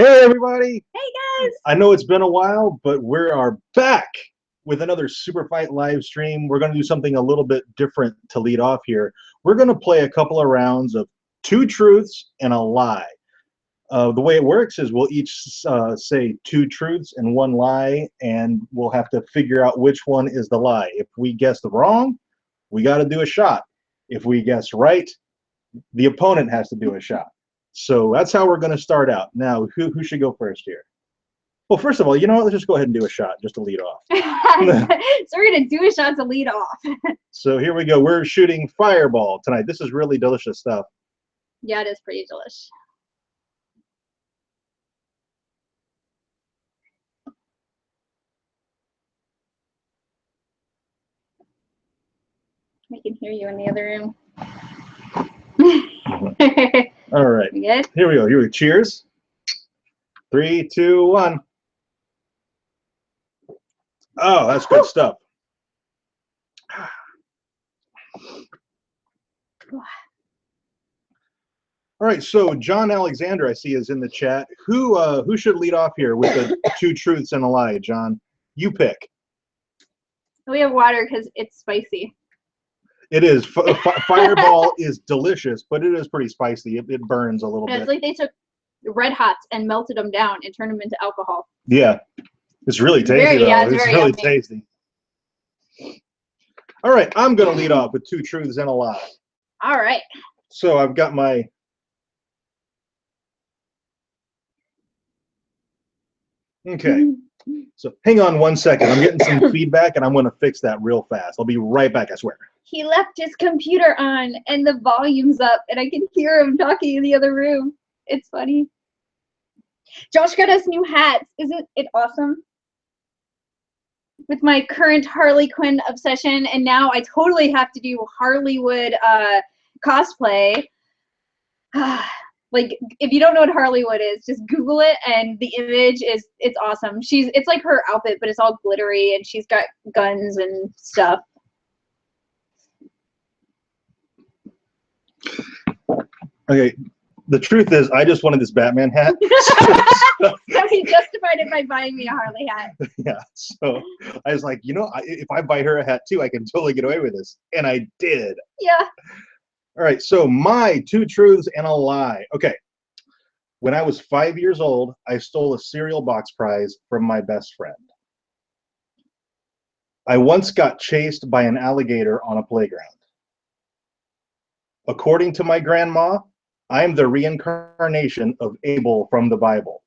Hey everybody! Hey guys! I know it's been a while, but we are back with another Superfight live stream. We're going to do something a little bit different to lead off here. We're going to play a couple of rounds of 2 truths and a lie. The way it works is we'll each say 2 truths and 1 lie, and we'll have to figure out which one is the lie. If we guess wrong, we got to do a shot. If we guess right, the opponent has to do a shot. So that's how we're going to start out. Now, who should go first here? Well, first of all, you know what? Let's just go ahead and do a shot just to lead off. So we're going to do a shot to lead off. So here we go. We're shooting Fireball tonight. This is really delicious stuff. Yeah, it is pretty delicious. I can hear you in the other room. All right. We good? Here we go. Here we go. Cheers. 3, 2, 1. Oh, that's good stuff. All right. So John Alexander, I see, is in the chat. Who should lead off here with the 2 truths and a lie? John, you pick. We have water because it's spicy. It is. Fireball is delicious, but it is pretty spicy. It burns a little bit. It's like they took Red Hots and melted them down and turned them into alcohol. Yeah. It's really tasty, though. Yeah, it's really yummy. tasty. All right. I'm going to lead off with 2 truths and a lie. All right. So I've got my... Okay. So hang on 1 second. I'm getting some feedback, and I'm going to fix that real fast. I'll be right back, I swear. He left his computer on, and the volume's up, and I can hear him talking in the other room. It's funny. Josh got us new hats. Isn't it awesome? With my current Harley Quinn obsession, and now I totally have to do Harleywood cosplay. Like, if you don't know what Harleywood is, just Google it, and the image it's awesome. It's like her outfit, but it's all glittery, and she's got guns and stuff. Okay. The truth is, I just wanted this Batman hat. So he justified it by buying me a Harley hat. Yeah. So I was like, you know, if I buy her a hat too, I can totally get away with this. And I did. Yeah. All right. So my 2 truths and a lie. Okay. When I was 5 years old, I stole a cereal box prize from my best friend. I once got chased by an alligator on a playground. According to my grandma, I am the reincarnation of Abel from the Bible.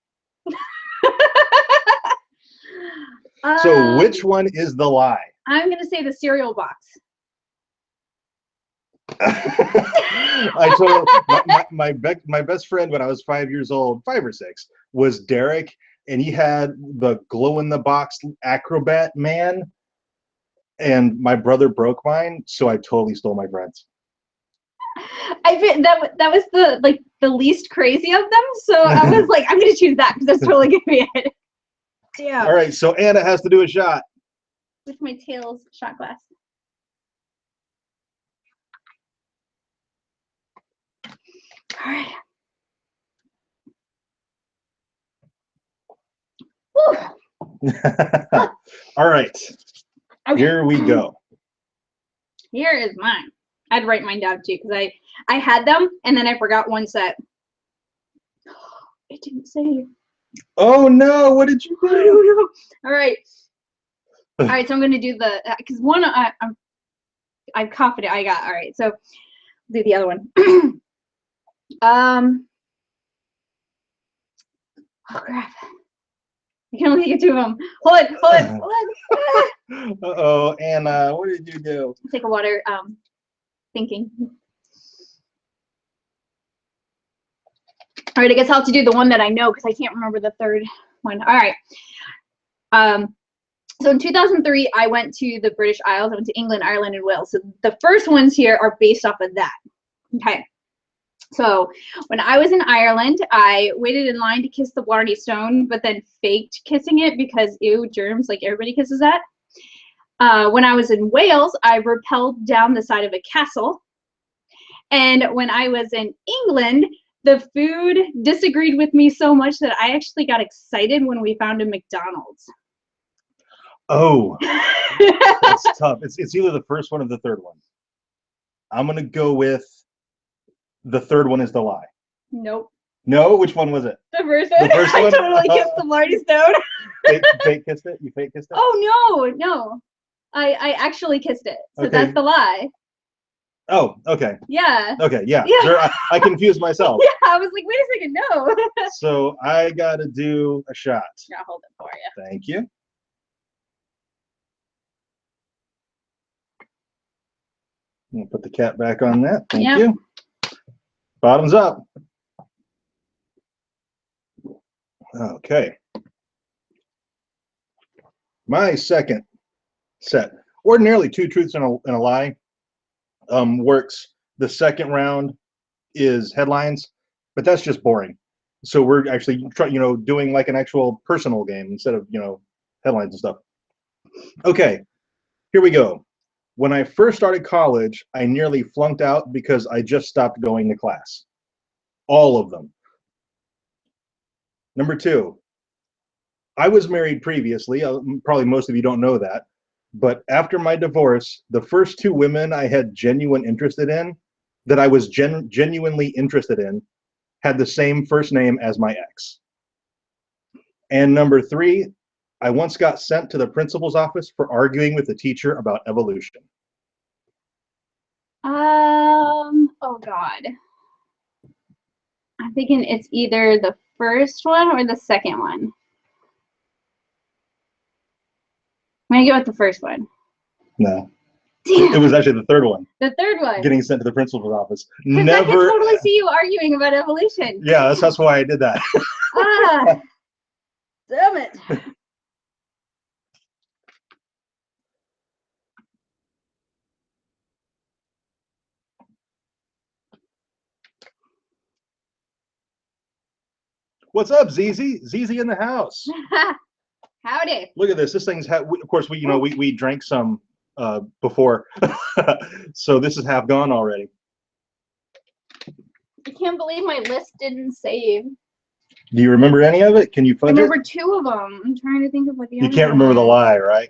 So which one is the lie? I'm going to say the cereal box. I told my best friend when I was 5 years old, 5 or 6, was Derek, and he had the glow-in-the-box acrobat man, and my brother broke mine, so I totally stole my friend's. I bet that was the least crazy of them, so I was like, I'm gonna choose that because that's totally gonna be it. Yeah. All right, so Anna has to do a shot with my Tails shot glass. All right. All right. Okay. Here we go. Here is mine. I'd write mine down too because I had them and then I forgot one set. It didn't say. Oh no! What did you do? I don't know. All right. All right. So I'm gonna do the because one I'm confident I got. All right. So I'll do the other one. Oh crap! I can only get 2 of them. Hold on. Uh-oh, Anna, what did you do? Take a water. Thinking. All right, I guess I'll have to do the one that I know because I can't remember the third one. All right. So in 2003, I went to the British Isles. I went to England, Ireland, and Wales. So the first ones here are based off of that. Okay. So when I was in Ireland, I waited in line to kiss the Blarney Stone, but then faked kissing it because, ew, germs, like everybody kisses that. When I was in Wales, I rappelled down the side of a castle. And when I was in England, The food disagreed with me so much that I actually got excited when we found a McDonald's. Oh, that's tough. It's either the first one or the third one. I'm gonna go with the third one is the lie. Nope. No, which one was it? The first one. The first I one? totally kissed the Marty Stone. Fake kissed it? You fake kissed it? Oh no. I actually kissed it. So Okay. that's the lie. Oh, okay. Yeah. Okay, yeah. Yeah. There, I confused myself. Yeah, I was like, wait a second, no. So I gotta do a shot. I'll hold it for you. Thank you. I'm gonna put the cap back on that. Thank Yep. you. Bottoms up. Okay. My second set. Ordinarily, two truths and a lie works. The second round is headlines, but that's just boring. So we're actually doing like an actual personal game instead of headlines and stuff. Okay, here we go. When I first started college, I nearly flunked out because I just stopped going to class. All of them. Number 2, I was married previously. Probably most of you don't know that. But after my divorce, the first 2 women I had genuine interested in, that I was genuinely interested in, had the same first name as my ex. And number 3, I once got sent to the principal's office for arguing with the teacher about evolution. Oh God. I'm thinking it's either the first one or the second one. I'm gonna go with the first one. No. Damn. It was actually the third one. The third one. Getting sent to the principal's office. Because I can totally see you arguing about evolution. Yeah, that's why I did that. Ah, damn it. What's up, ZZ? ZZ in the house. Howdy. Look at this. This thing's of course we drank some before, so this is half gone already. I can't believe my list didn't save. Do you remember any of it? Can you I fudge it? remember 2 of them. I'm trying to think of what the You other can't one remember the was. lie, right?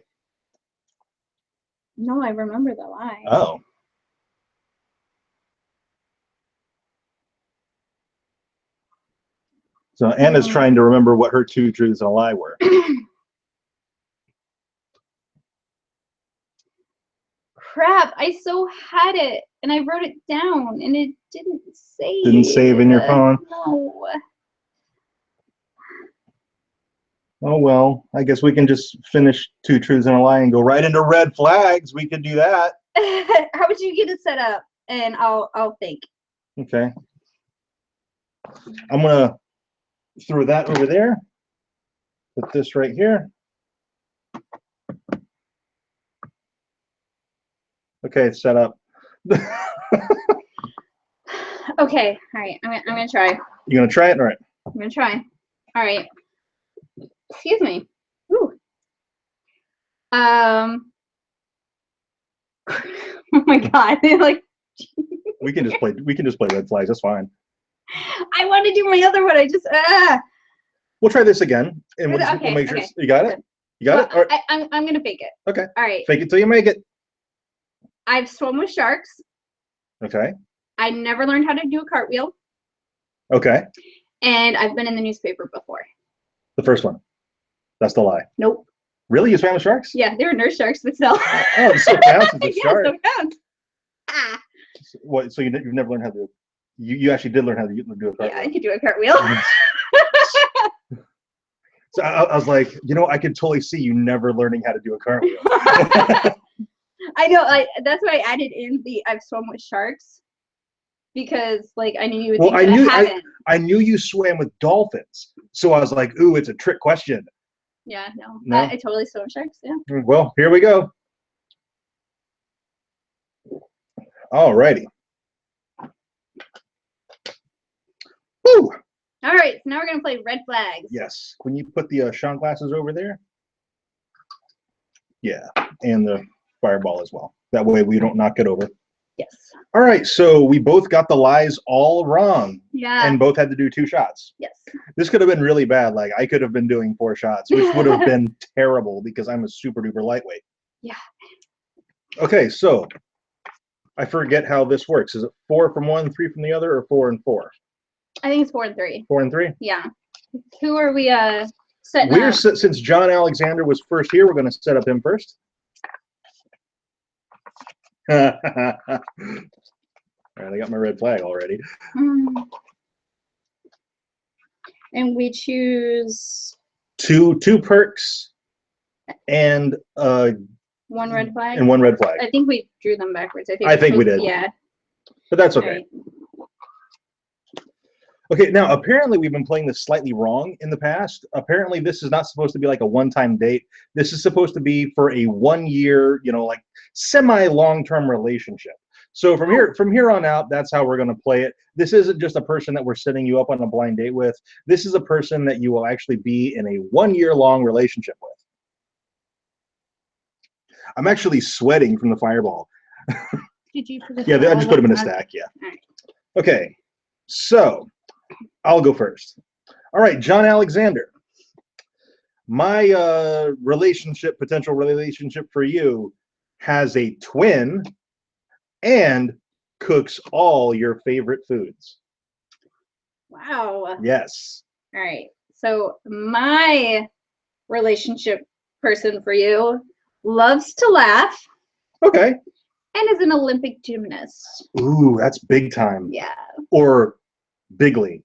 No, I remember the lie. Oh. So Anna's trying to remember what her 2 truths and a lie were. Crap, I so had it and I wrote it down and it didn't save. Didn't save in your phone? No. Oh well, I guess we can just finish 2 truths and a lie and go right into red flags. We could do that. How would you get it set up? And I'll think. Okay. I'm gonna throw that over there. Put this right here. Okay, it's set up. Okay, all right. I'm gonna try. You gonna try it? All right. I'm gonna try. All right. Excuse me. Ooh. Oh my God! Like. We can just play red flags. That's fine. I want to do my other one. I just We'll try this again, and we'll Okay, make sure okay. you got it. You got it. All right. I'm gonna fake it. Okay. All right. Fake it till you make it. I've swum with sharks. Okay. I never learned how to do a cartwheel. Okay. And I've been in the newspaper before. The first one. That's the lie. Nope. Really? You swam with sharks? Yeah, they were nurse sharks, but still. Oh, it still counts as a Yeah, shark. still counts. Ah. What? So you've never learned how to? You actually did learn how to do a cartwheel. Yeah, I could do a cartwheel. So I was like, I could totally see you never learning how to do a cartwheel. I know. That's why I added in the I've swum with sharks because, like, I knew you would. Well, think that I haven't. I knew you swam with dolphins, so I was like, ooh, it's a trick question. Yeah, no. No? I totally swim with sharks. Yeah. Well, here we go. All righty. Woo! All right, so now we're gonna play red flags. Yes. Can you put the shot glasses over there? Yeah, and the fireball as well. That way we don't knock it over. Yes. All right, so we both got the lies all wrong. Yeah. And both had to do 2 shots. Yes. This could have been really bad. Like, I could have been doing 4 shots, which would have been terrible because I'm a super duper lightweight. Yeah. Okay, so I forget how this works. Is it 4 from one, 3 from the other, or 4 and 4? I think it's 4 and 3. 4 and 3? Yeah. Who are we setting We're up? Since John Alexander was first here, we're going to set up him first. All right, I got my red flag already. And we choose Two perks and 1 red flag. and 1 red flag. I think we drew them backwards. I think we did. Yeah. But that's okay. Right. Okay, now apparently we've been playing this slightly wrong in the past. Apparently this is not supposed to be like a one-time date. This is supposed to be for a 1-year, you know, like semi-long-term relationship. So from here on out, that's how we're going to play it. This isn't just a person that we're setting you up on a blind date with. This is a person that you will actually be in a 1-year-long relationship with. I'm actually sweating from the fireball. Did you put Yeah, I just put them in a stack, yeah. Right. Okay, so I'll go first. All right, John Alexander. My potential relationship for you has a twin and cooks all your favorite foods. Wow. Yes. All right. So my relationship person for you loves to laugh Okay. and is an Olympic gymnast. Ooh, that's big time. Yeah. Or bigly.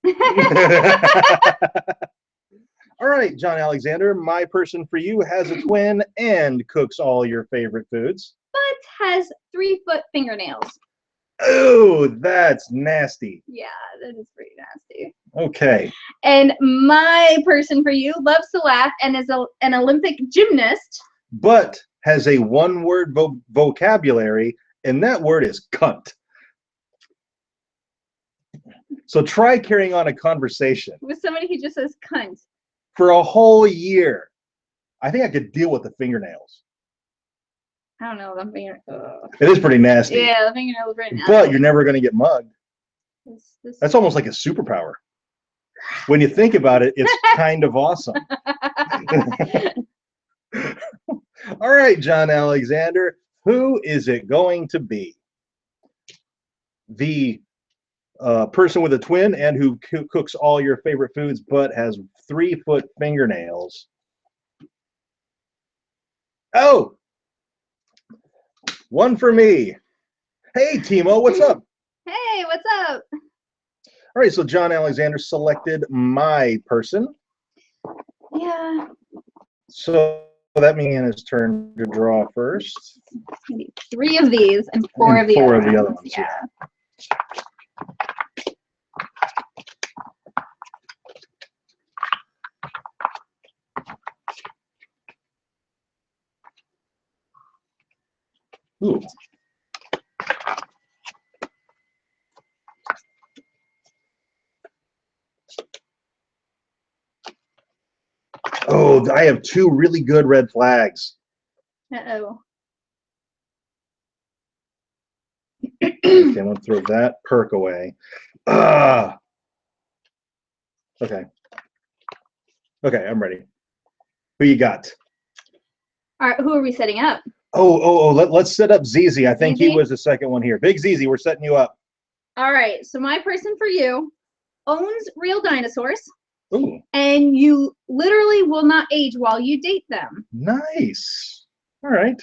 All right, John Alexander, my person for you has a twin and cooks all your favorite foods. But has 3-foot fingernails. Oh, that's nasty. Yeah, that is pretty nasty. Okay. And my person for you loves to laugh and is an Olympic gymnast. But has a 1-word vocabulary, and that word is cunt. So try carrying on a conversation With somebody who just says cunt. for a whole year. I think I could deal with the fingernails. I don't know. The finger. It is pretty nasty. Yeah, the fingernails are pretty nasty. But you're never going to get mugged. This That's almost like a superpower. When you think about it, it's kind of awesome. All right, John Alexander, who is it going to be? The person with a twin and who cooks all your favorite foods but has 3-foot fingernails. Oh, 1 for me. Hey, Timo, what's up? Hey, what's up? All right, so John Alexander selected my person. Yeah. So that means it's turn to draw first. Maybe 3 of these and 4 And of the 4 other of the other ones. ones, Yeah. Ooh. Oh, I have 2 really good red flags. Uh-oh. Okay, I'm gonna throw that perk away. Ah. Okay. Okay, I'm ready. Who you got? All right, who are we setting up? Let's set up ZZ. I think he ZZ? was the second one here. Big ZZ, we're setting you up. All right, so my person for you owns real dinosaurs, Ooh, and you literally will not age while you date them. nice. All right.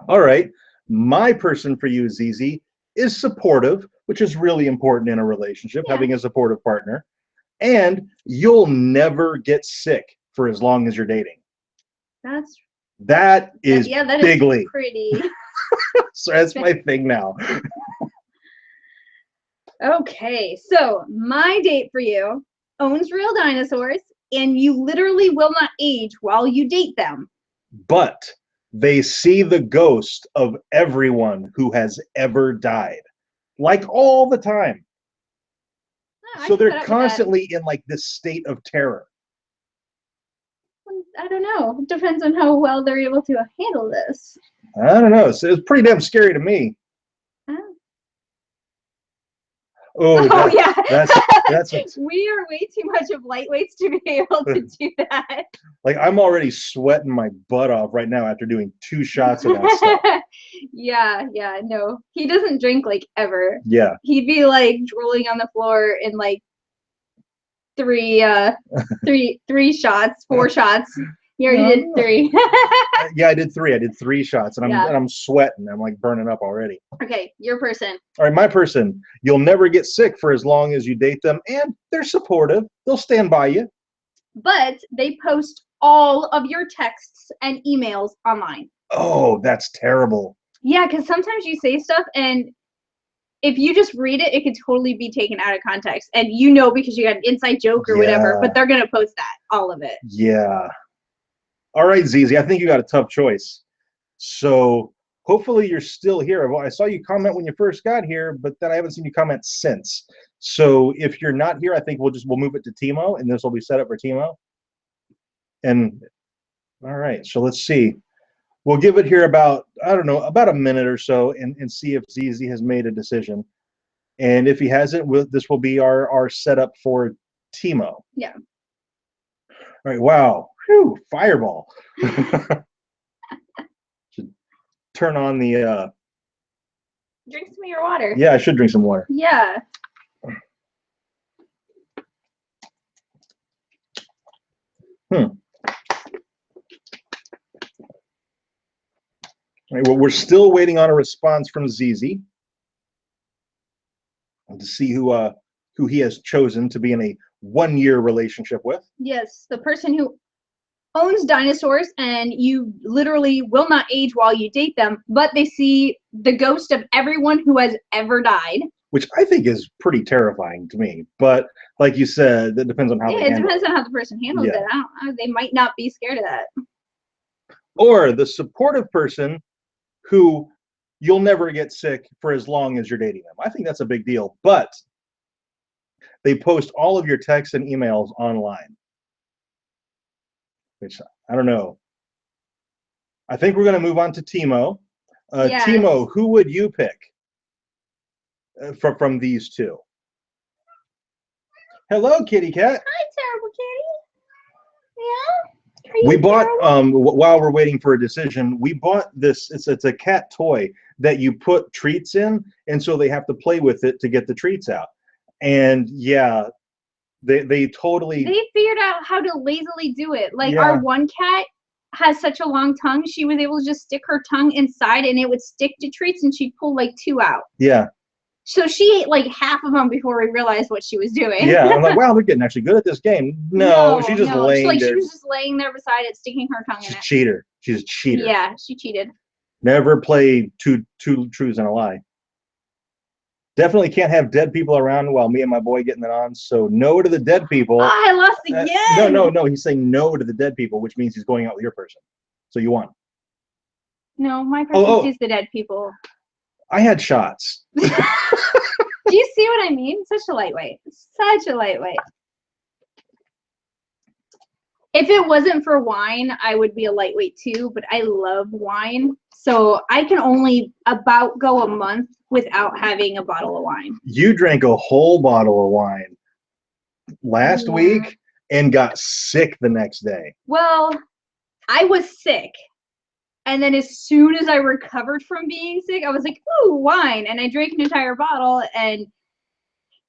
All right. My person for you, ZZ, is supportive, which is really important in a relationship, Yeah. having a supportive partner. And you'll never get sick for as long as you're dating. That is yeah, that bigly. is pretty. So that's my thing now. Okay, so my date for you owns real dinosaurs, and you literally will not age while you date them. But they see the ghost of everyone who has ever died, like all the time. Oh, I So can put they're up with that. constantly in like this state of terror. I don't know. It depends on how well they're able to handle this. I don't know. It's pretty damn scary to me. Oh, Oh yeah. that's a, We are way too much of lightweights to be able to do that. like I'm already sweating my butt off right now after doing 2 shots of that stuff. Yeah, no. He doesn't drink like ever. Yeah. He'd be like drooling on the floor in like three shots, 4 shots. He already did 3. Yeah, I did 3. I did 3 shots, and I'm sweating. I'm like burning up already. Okay, your person. All right, my person. You'll never get sick for as long as you date them, and they're supportive. They'll stand by you. But they post all of your texts and emails online. Oh, that's terrible. Yeah, because sometimes you say stuff and if you just read it, it could totally be taken out of context. And you know because you got an inside joke or whatever, but they're going to post that, all of it. Yeah. All right, Zizi, I think you got a tough choice. So hopefully you're still here. Well, I saw you comment when you first got here, but then I haven't seen you comment since. So if you're not here, I think we'll move it to Timo, and this will be set up for Timo. And all right, so let's see. We'll give it here about, I don't know, about a minute or so and see if Zizi has made a decision. And if he hasn't, this will be our setup for Timo. Yeah. All right, wow. Whew, fireball. Should turn on the... Drink some of your water. Yeah, I should drink some water. Yeah. All right, well, we're still waiting on a response from Zizi to see who he has chosen to be in a 1-year relationship with. Yes, the person who owns dinosaurs and you literally will not age while you date them, but they see the ghost of everyone who has ever died. Which I think is pretty terrifying to me. But like you said, that depends on how they handle it. Yeah, it depends on how the person handles it. I don't know. They might not be scared of that. Or the supportive person who you'll never get sick for as long as you're dating them. I think that's a big deal. But they post all of your texts and emails online. Which, I don't know. I think we're going to move on to Timo. Timo, who would you pick from these two? Hello, kitty cat. Hi, terrible kitty. Yeah? We bought, while we're waiting for a decision, we bought this, it's a cat toy that you put treats in, and so they have to play with it to get the treats out. And yeah, they totally... They figured out how to lazily do it. Like our one cat has such a long tongue, she was able to just stick her tongue inside and it would stick to treats and she'd pull like 2 out. Yeah. So she ate like half of them before we realized what she was doing. Yeah, I'm like, wow, they're getting actually good at this game. No, she's just laying there. She was just laying there beside it, sticking her tongue in it. Cheater. She's a cheater. Yeah, she cheated. Never play two truths and a lie. Definitely can't have dead people around while me and my boy getting it on. So no to the dead people. Oh, I lost again. No. He's saying no to the dead people, which means he's going out with your person. So you won. No, my person sees the dead people. I had shots. Do you see what I mean? Such a lightweight. Such a lightweight. If it wasn't for wine, I would be a lightweight too, but I love wine. So I can only about go a month without having a bottle of wine. You drank a whole bottle of wine last week and got sick the next day. Well, I was sick. And then as soon as I recovered from being sick, I was like, ooh, wine. And I drank an entire bottle and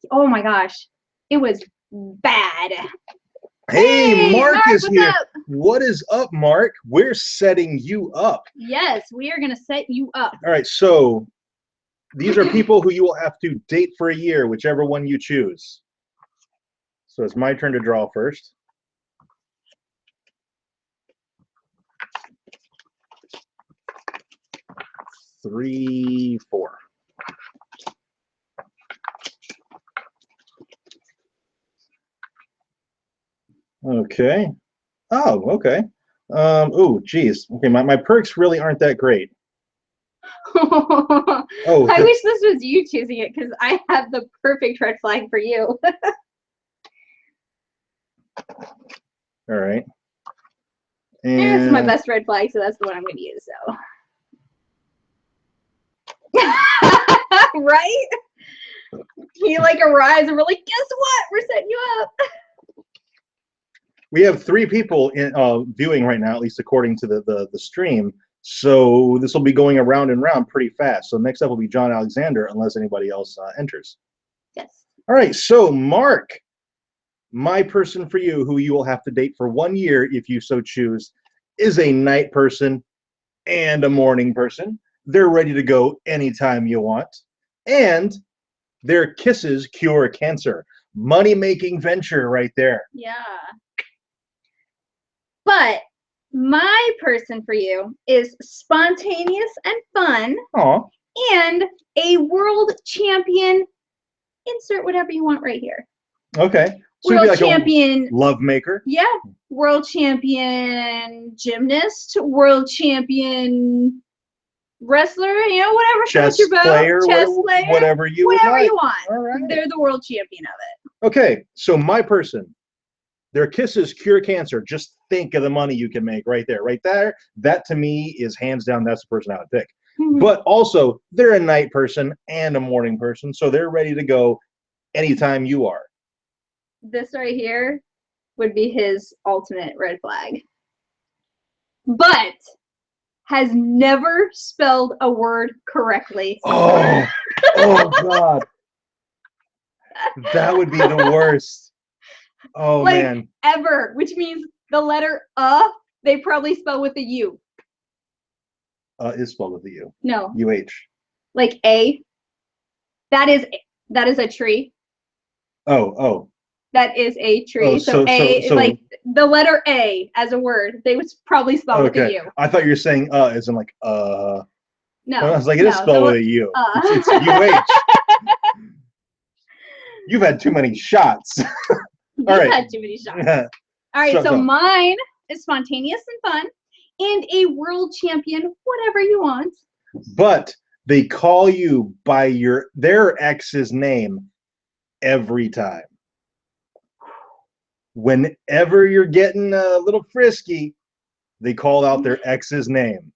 oh my gosh, it was bad. Hey, Mark is here. Up? What is up, Mark? We're setting you up. Yes, we are going to set you up. All right, so these are people who you will have to date for a year, whichever one you choose. So it's my turn to draw first. Three, four. Okay. Oh, okay. Oh, geez. Okay, my perks really aren't that great. Oh, I wish this was you choosing it because I have the perfect red flag for you. All right. And it's my best red flag, so that's the one I'm going to use. So, right? He like arrives and we're like, guess what? We're setting you up. We have 3 people in viewing right now, at least according to the stream. So this will be going around and round pretty fast. So next up will be John Alexander, unless anybody else enters. Yes. All right. So Mark, my person for you, who you will have to date for 1 year if you so choose, is a night person and a morning person. They're ready to go anytime you want, and their kisses cure cancer. Money-making venture right there. Yeah. But my person for you is spontaneous and fun. Aw. And a world champion. Insert whatever you want right here. Okay. So World like champion. Love maker. Yeah. World champion gymnast. World champion wrestler. You know, whatever. Chess your boat. player. Chess player. Whatever you whatever like. you want. All right. They're the world champion of it. Okay. So my person. Their kisses cure cancer. Just think of the money you can make right there. Right there. That to me is hands down, that's the person I would pick. But also, they're a night person and a morning person, so they're ready to go anytime you are. This right here would be his ultimate red flag. But has never spelled a word correctly. Oh, oh God. That would be the worst. Oh, like, man. Ever, which means the letter they probably spell with a U. Is spelled with a U. No. UH. Like A. That is a tree. Oh. That is a tree. Oh, so like the letter A as a word, they would probably spell with a U. I thought you were saying as in like No. I was like, it is spelled with a U. It's UH. You've had too many shots. You've had too many shots. All right, so mine is spontaneous and fun, and a world champion, whatever you want. But they call you by their ex's name every time. Whenever you're getting a little frisky, they call out their ex's name.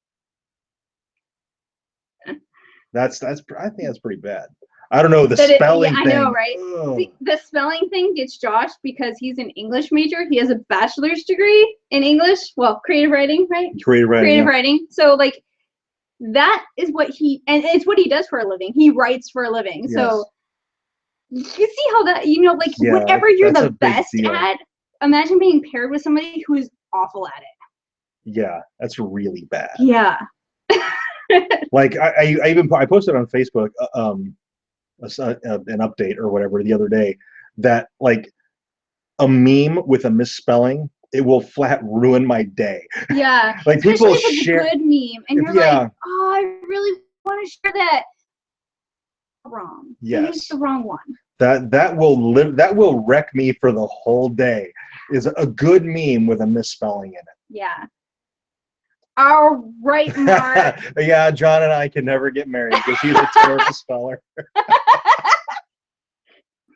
I think that's pretty bad. I don't know the spelling thing. I know, right? See, the spelling thing gets Josh because he's an English major. He has a bachelor's degree in English. Well, creative writing, right? Creative writing. So like that is what and it's what he does for a living. He writes for a living. Yes. So you see how that, whenever you're the best at, imagine being paired with somebody who is awful at it. Yeah, that's really bad. Yeah. Like I posted on Facebook an update or whatever the other day that like a meme with a misspelling, it will flat ruin my day. Yeah. Like especially people share a good meme and you're like, oh, I really want to share that. Wrong. Yes. Use the wrong one. That will wreck me for the whole day. Is a good meme with a misspelling in it. Yeah. All right, Mark. Yeah, John and I can never get married because he's a terrible speller.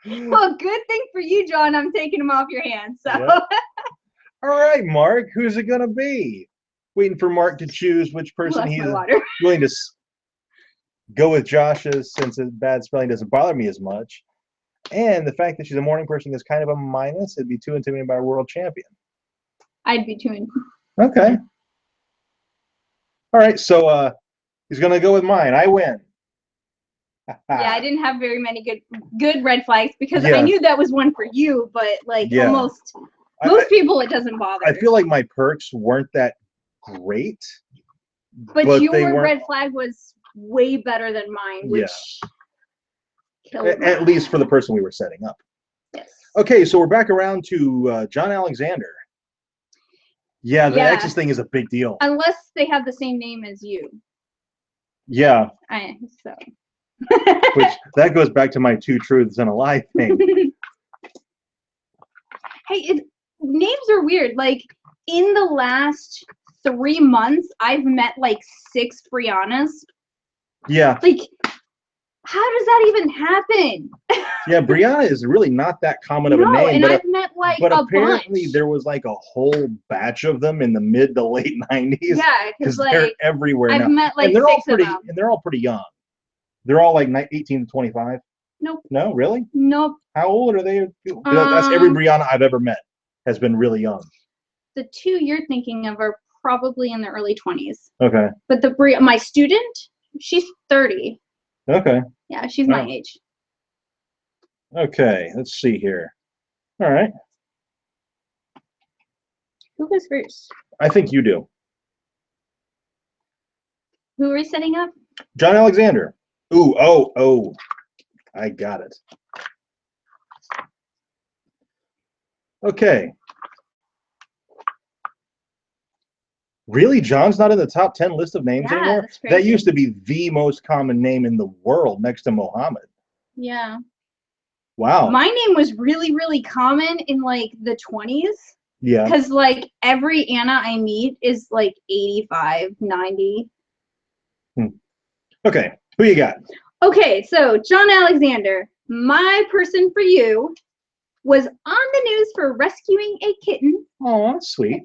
Well, good thing for you, John. I'm taking him off your hands. So. Yep. All right, Mark. Who's it gonna be? Waiting for Mark to choose which person he's willing to go with. Josh's, since his bad spelling doesn't bother me as much, and the fact that she's a morning person is kind of a minus. It'd be too intimidating by a world champion. I'd be too intimidated. Okay. All right, so he's gonna go with mine. I win. Yeah, I didn't have very many good red flags because I knew that was one for you, but like almost most people it doesn't bother. I feel like my perks weren't that great. But your red flag was way better than mine, which killed at least for the person we were setting up. Yes. Okay, so we're back around to John Alexander. Yeah, the exes thing is a big deal. Unless they have the same name as you. Yeah. So. Which that goes back to my 2 truths and a lie thing. Hey, names are weird. Like in the last 3 months, I've met like 6 Briannas. Yeah. Like, how does that even happen? Yeah, Brianna is really not that common of a name. And I've met like but a apparently bunch. there was like a whole batch of them in the mid to late 90s. Yeah, because like they're everywhere now. I've met like and they're 6 all pretty, of them. and they're all pretty young. They're all like 18 to 25. Nope. No, really? Nope. How old are they? That's every Brianna I've ever met has been really young. The two you're thinking of are probably in the early 20s. Okay. But my student, she's 30. Okay. Yeah, she's my age. Okay, let's see here. All right. Who goes first? I think you do. Who are we setting up? John Alexander. Ooh, oh. I got it. Okay. Really? John's not in the top 10 list of names anymore? That's crazy. That used to be the most common name in the world next to Mohammed. Yeah. Wow. My name was really, really common in like the 20s. Yeah. Because like every Anna I meet is like 85, 90. Okay. Who you got? Okay, so John Alexander, my person for you was on the news for rescuing a kitten. Oh, that's sweet.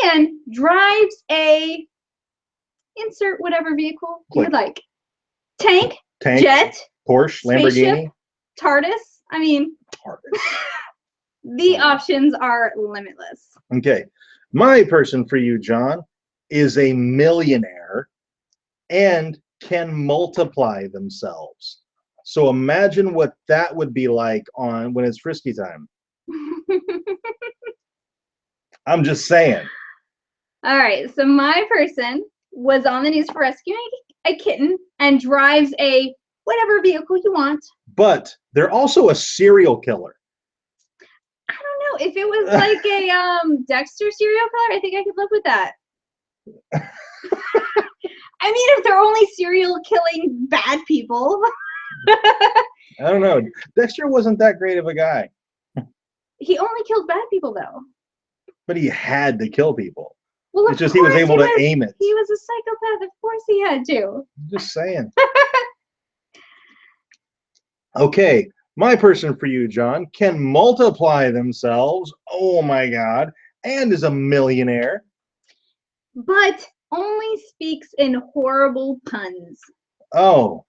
And drives a insert whatever vehicle you would like. Tank, jet, Porsche, Lamborghini, TARDIS. I mean, the options are limitless. Okay. My person for you, John, is a millionaire and can multiply themselves. So imagine what that would be like when it's frisky time. I'm just saying. All right, so my person was on the news for rescuing a kitten and drives a whatever vehicle you want. But they're also a serial killer. I don't know. If it was like a Dexter serial killer, I think I could live with that. I mean, if they're only serial killing bad people. I don't know. Dexter wasn't that great of a guy. He only killed bad people, though. But he had to kill people. Well, it's just he was able to aim it. He was a psychopath. Of course he had to. I'm just saying. Okay, my person for you, John, can multiply themselves. Oh my God. And is a millionaire. But only speaks in horrible puns. Oh.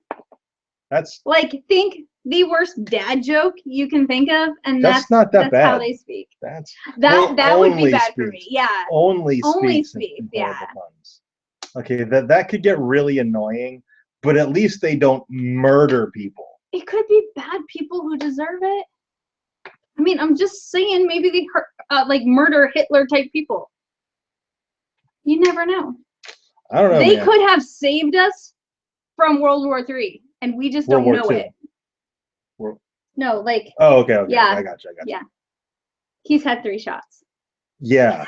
That's like, think the worst dad joke you can think of, and that's not that bad. That's how they speak. That would be bad for me. Yeah. Only speaks. Yeah. Puns. Okay, that could get really annoying, but at least they don't murder people. It could be bad people who deserve it. I mean, I'm just saying, maybe they like murder Hitler type people. You never know. I don't know. They could have saved us from World War III, and we just don't know it. No, like. Oh, okay. Yeah. I got you. Yeah. He's had 3 shots. Yeah.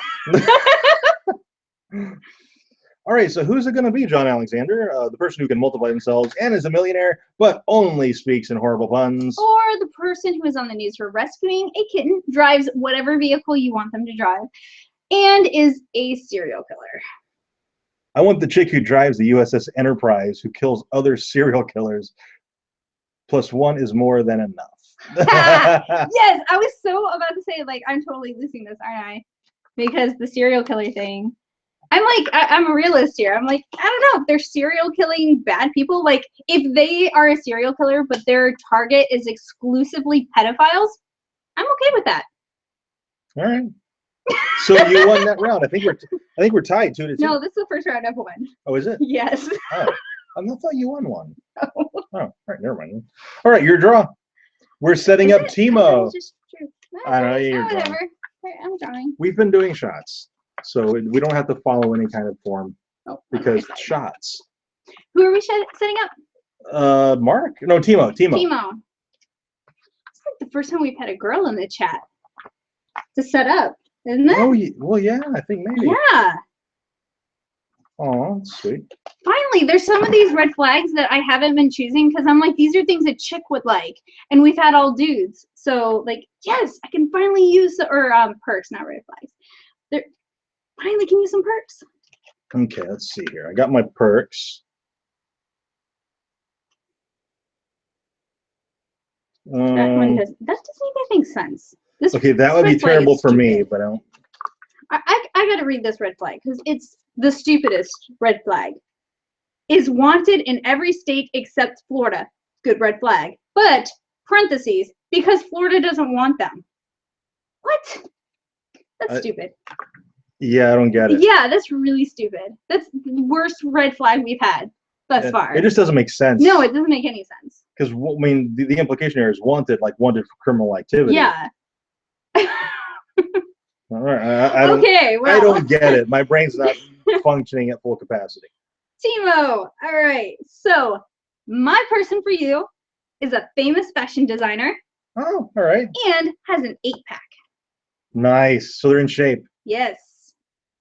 All right, so who's it going to be, John Alexander? The person who can multiply themselves and is a millionaire, but only speaks in horrible puns. Or the person who is on the news for rescuing a kitten, drives whatever vehicle you want them to drive, and is a serial killer. I want the chick who drives the USS Enterprise, who kills other serial killers. +1 is more than enough. Yes, I was so about to say, like, I'm totally losing this, aren't I? Because the serial killer thing. I'm a realist here. I'm like, I don't know, if they're serial killing bad people, like, if they are a serial killer, but their target is exclusively pedophiles, I'm okay with that. All right. So you won that round. I think we're tied 2-2. No, this is the first round I've won. Oh, is it? Yes. Oh, I thought you won one. Oh, all right, never mind. All right, your draw. We're setting up Timo. I know you're drawing. Whatever. I'm drawing. We've been doing shots, so we don't have to follow any kind of form because shots. Who are we setting up? Mark? No, Timo. It's like the first time we've had a girl in the chat to set up, isn't it? Oh, well, yeah, I think maybe. Yeah. Oh, that's sweet. Finally, there's some of these red flags that I haven't been choosing because I'm like, these are things a chick would like, and we've had all dudes. So, like, yes, I can finally use perks, not red flags. Finally can use some perks. Okay, let's see here. I got my perks. That one doesn't even make sense. Okay, that would be terrible for me, but I don't. I gotta read this red flag because it's the stupidest red flag. Is wanted in every state except Florida. Good red flag. But, parentheses, because Florida doesn't want them. What? That's stupid. Yeah, I don't get it. Yeah, that's really stupid. That's the worst red flag we've had thus far. It just doesn't make sense. No, it doesn't make any sense. Because, I mean, the implication here is wanted, like wanted for criminal activity. Yeah. All right. I don't get it. My brain's not functioning at full capacity. Timo. All right. So, my person for you is a famous fashion designer. Oh, all right. And has an 8-pack. Nice. So they're in shape. Yes.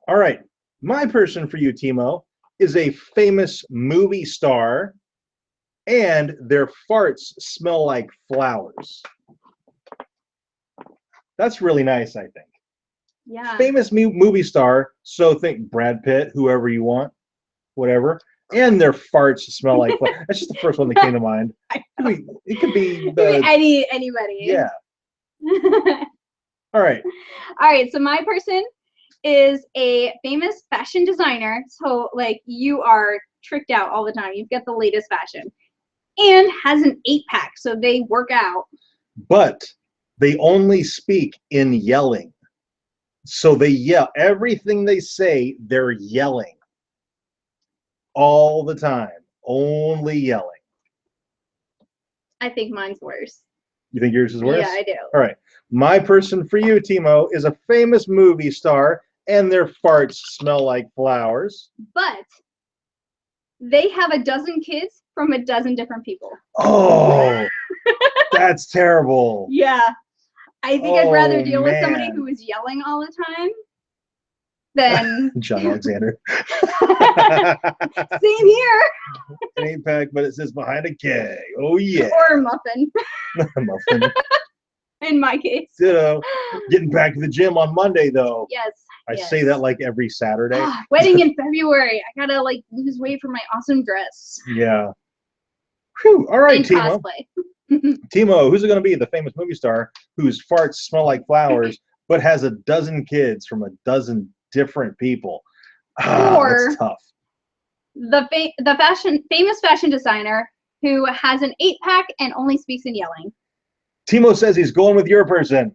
All right. My person for you, Timo, is a famous movie star, and their farts smell like flowers. That's really nice, I think. Yeah. Famous movie star, so think Brad Pitt, whoever you want, whatever, and their farts smell like flowers. That's just the first one that came to mind. It could be anybody. Yeah. All right. All right. So my person is a famous fashion designer. So like you are tricked out all the time. You've got the latest fashion, and has an 8-pack. So they work out. But they only speak in yelling. So they yell. Everything they say, they're yelling. All the time. Only yelling. I think mine's worse. You think yours is worse? Yeah, I do. All right. My person for you, Timo, is a famous movie star, and their farts smell like flowers. But they have a dozen kids from a dozen different people. Oh, that's terrible. Yeah. I think I'd rather deal with somebody who is yelling all the time than John Alexander. Same here. An 8-pack, but it says behind a K. Oh yeah. Or a muffin. Muffin. In my case. Ditto. Getting back to the gym on Monday though. Yes. I say that like every Saturday. Wedding in February. I gotta like lose weight for my awesome dress. Yeah. Whew. All right, and Timo. Cosplay. Timo, who's it going to be? The famous movie star whose farts smell like flowers, but has a dozen kids from a dozen different people. Or that's tough. The famous fashion designer who has an 8-pack and only speaks in yelling. Timo says he's going with your person.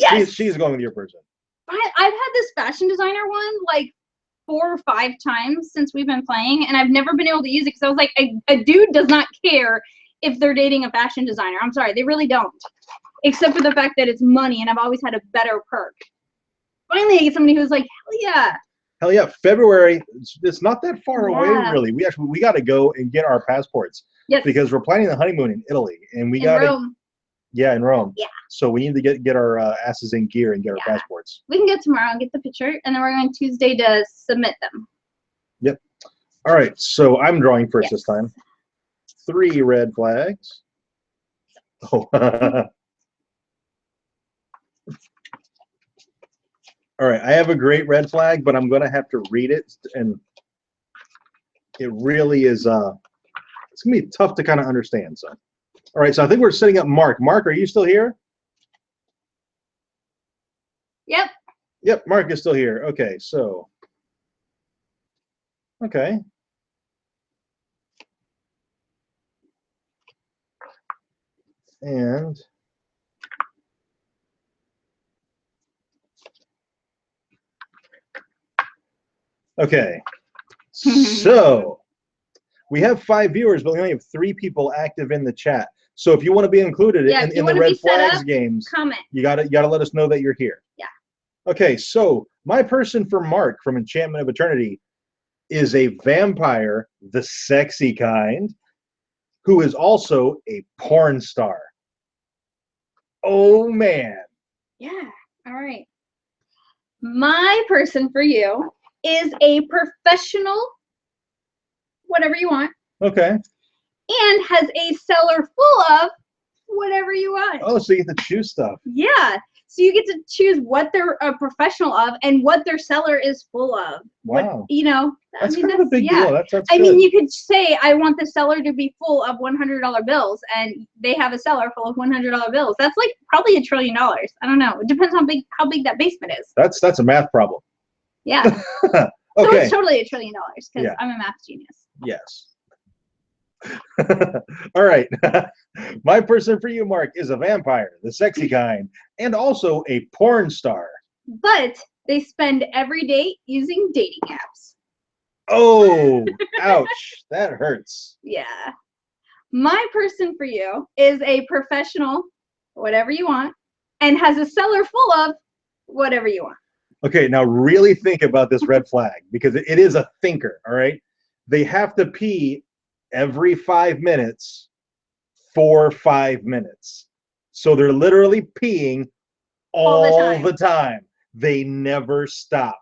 Yes. She's going with your person. I've had this fashion designer one like 4 or 5 times since we've been playing, and I've never been able to use it because I was like, a dude does not care if they're dating a fashion designer. I'm sorry, they really don't. Except for the fact that it's money, and I've always had a better perk. Finally, I get somebody who's like, hell yeah. Hell yeah. February, it's not that far away, really. We got to go and get our passports. Yes. Because we're planning the honeymoon in Italy, and we got to. Yeah, in Rome. Yeah. So we need to get our asses in gear and get our passports. We can get tomorrow and get the picture, and then we're going Tuesday to submit them. Yep. All right. So I'm drawing first this time. 3 red flags. Oh. All right. I have a great red flag, but I'm going to have to read it, and it really is. It's going to be tough to kind of understand. So. All right, so I think we're setting up Mark. Mark, are you still here? Yep. Yep, Mark is still here. Okay, so. Okay. And. Okay. So. We have 5 viewers, but we only have 3 people active in the chat. So if you want to be included in the Red Flags games, comment. You gotta let us know that you're here. Yeah. Okay, so my person for Mark from Enchantment of Eternity is a vampire, the sexy kind, who is also a porn star. Oh man. Yeah. All right. My person for you is a professional, whatever you want. Okay. And has a cellar full of whatever you want. Oh, so you get to choose stuff. Yeah. So you get to choose what they're a professional of and what their cellar is full of. Wow. What, that's kind of a big deal. That's I mean, you could say, I want the cellar to be full of $100 bills, and they have a cellar full of $100 bills. That's like probably $1 trillion. I don't know. It depends on how big that basement is. That's a math problem. Yeah. Okay. So it's totally $1 trillion because I'm a math genius. Yes. All right. My person for you, Mark, is a vampire, the sexy kind, and also a porn star. But they spend every day using dating apps. Oh, ouch. That hurts. Yeah. My person for you is a professional, whatever you want, and has a cellar full of whatever you want. Okay, now really think about this red flag because it is a thinker, all right? They have to pee every 5 minutes for 5 minutes. So they're literally peeing all the time. They never stop.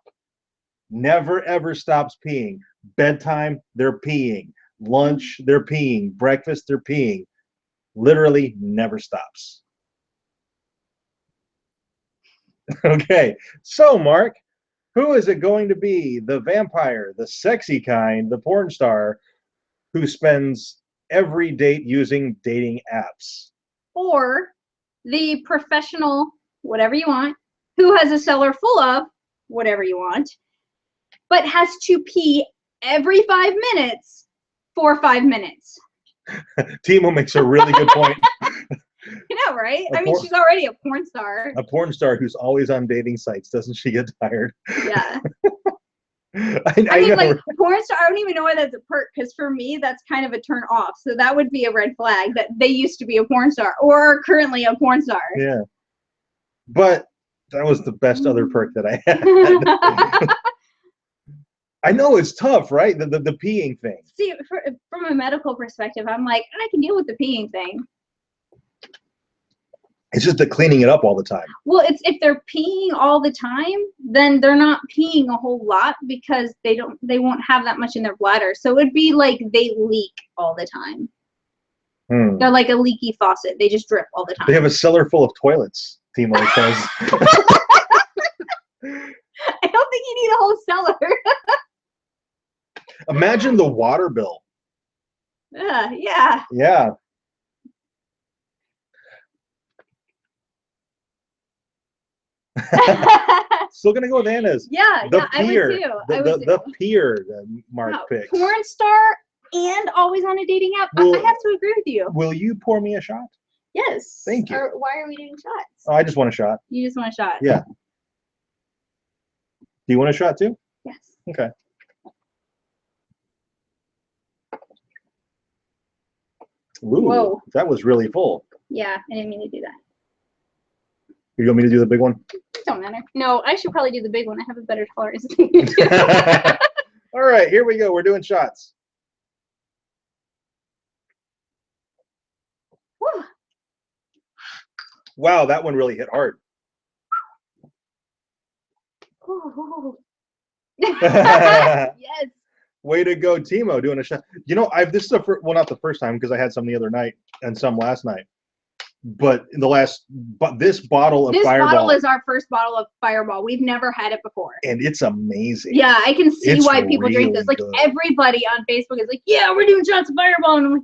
Never ever stops peeing. Bedtime, they're peeing. Lunch, they're peeing. Breakfast, they're peeing. Literally never stops. Okay, so Mark, who is it going to be? The vampire, the sexy kind, the porn star who spends every date using dating apps? Or the professional, whatever you want, who has a cellar full of whatever you want, but has to pee every 5 minutes for 5 minutes. Timo makes a really good point. You know, right? I mean, she's already a porn star. A porn star who's always on dating sites. Doesn't she get tired? Yeah. I mean, know. like, porn star, I don't even know why that's a perk, because for me, that's kind of a turn off. So that would be a red flag that they used to be a porn star or are currently a porn star. Yeah. But that was the best other perk that I had. I know it's tough, right? The peeing thing. See, from a medical perspective, I'm like, I can deal with the peeing thing. It's just the cleaning it up all the time. Well, it's if they're peeing all the time, then they're not peeing a whole lot because they won't have that much in their bladder. So it'd be like they leak all the time. They're like a leaky faucet. They just drip all the time. They have a cellar full of toilets, Timo says. I don't think you need a whole cellar. Imagine the water bill. Yeah. Yeah. Still gonna go with Anna's. Yeah, the I would too. The peer that Mark picks. Porn star and always on a dating app. I have to agree with you. Will you pour me a shot? Yes. Thank you. Or why are we doing shots? Oh, I just want a shot. You just want a shot? Yeah. Do you want a shot too? Yes. Okay. Ooh, whoa. That was really full. Yeah, I didn't mean to do that. You want me to do the big one? Don't matter. No, I should probably do the big one. I have a better tolerance. All right, here we go. We're doing shots. Whew. Wow, that one really hit hard. Yes. Way to go, Timo, doing a shot. You know, this is not the first time because I had some the other night and some last night. But this bottle of Fireball. This bottle is our first bottle of Fireball. We've never had it before. And it's amazing. Yeah, I can see why people drink this. Like, everybody on Facebook is like, yeah, we're doing shots of Fireball. And I'm like,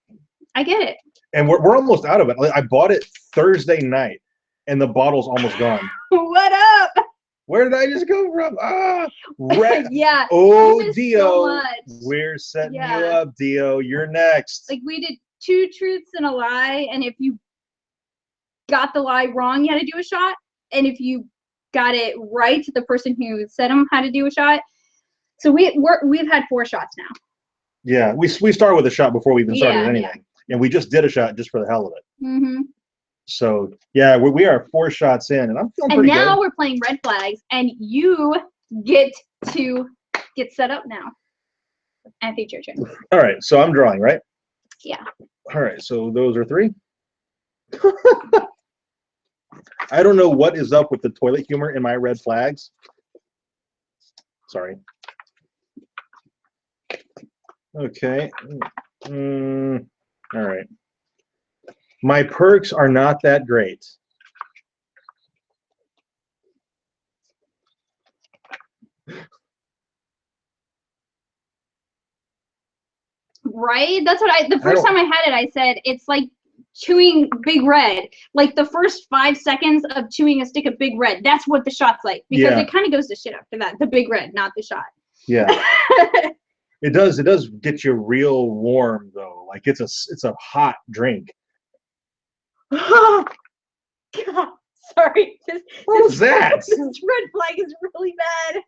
what? I get it. And we're almost out of it. I bought it Thursday night, and the bottle's almost gone. What up? Where did I just go from? Yeah. Oh, Dio. We're setting you up, Dio. You're next. Like, we did 2 truths and a lie, and if you got the lie wrong, you had to do a shot, and if you got it right, the person who said them had to do a shot. So we've had 4 shots now. Yeah, we started with a shot before we even started anything, and we just did a shot just for the hell of it. Mm-hmm. So yeah, we are 4 shots in, and I'm feeling pretty good. And now we're playing red flags, and you get to get set up now. I think your turn. All right, so I'm drawing, right? Yeah. All right, so those are 3. I don't know what is up with the toilet humor in my red flags. Sorry. Okay. All right. My perks are not that great. Right? That's what the first time I had it, I said, it's like chewing Big Red. Like the first 5 seconds of chewing a stick of Big Red. That's what the shot's like. Because it kind of goes to shit after that. The Big Red, not the shot. Yeah. It does. It does get you real warm though. Like it's a hot drink. God, sorry. What was that? This red flag is really bad.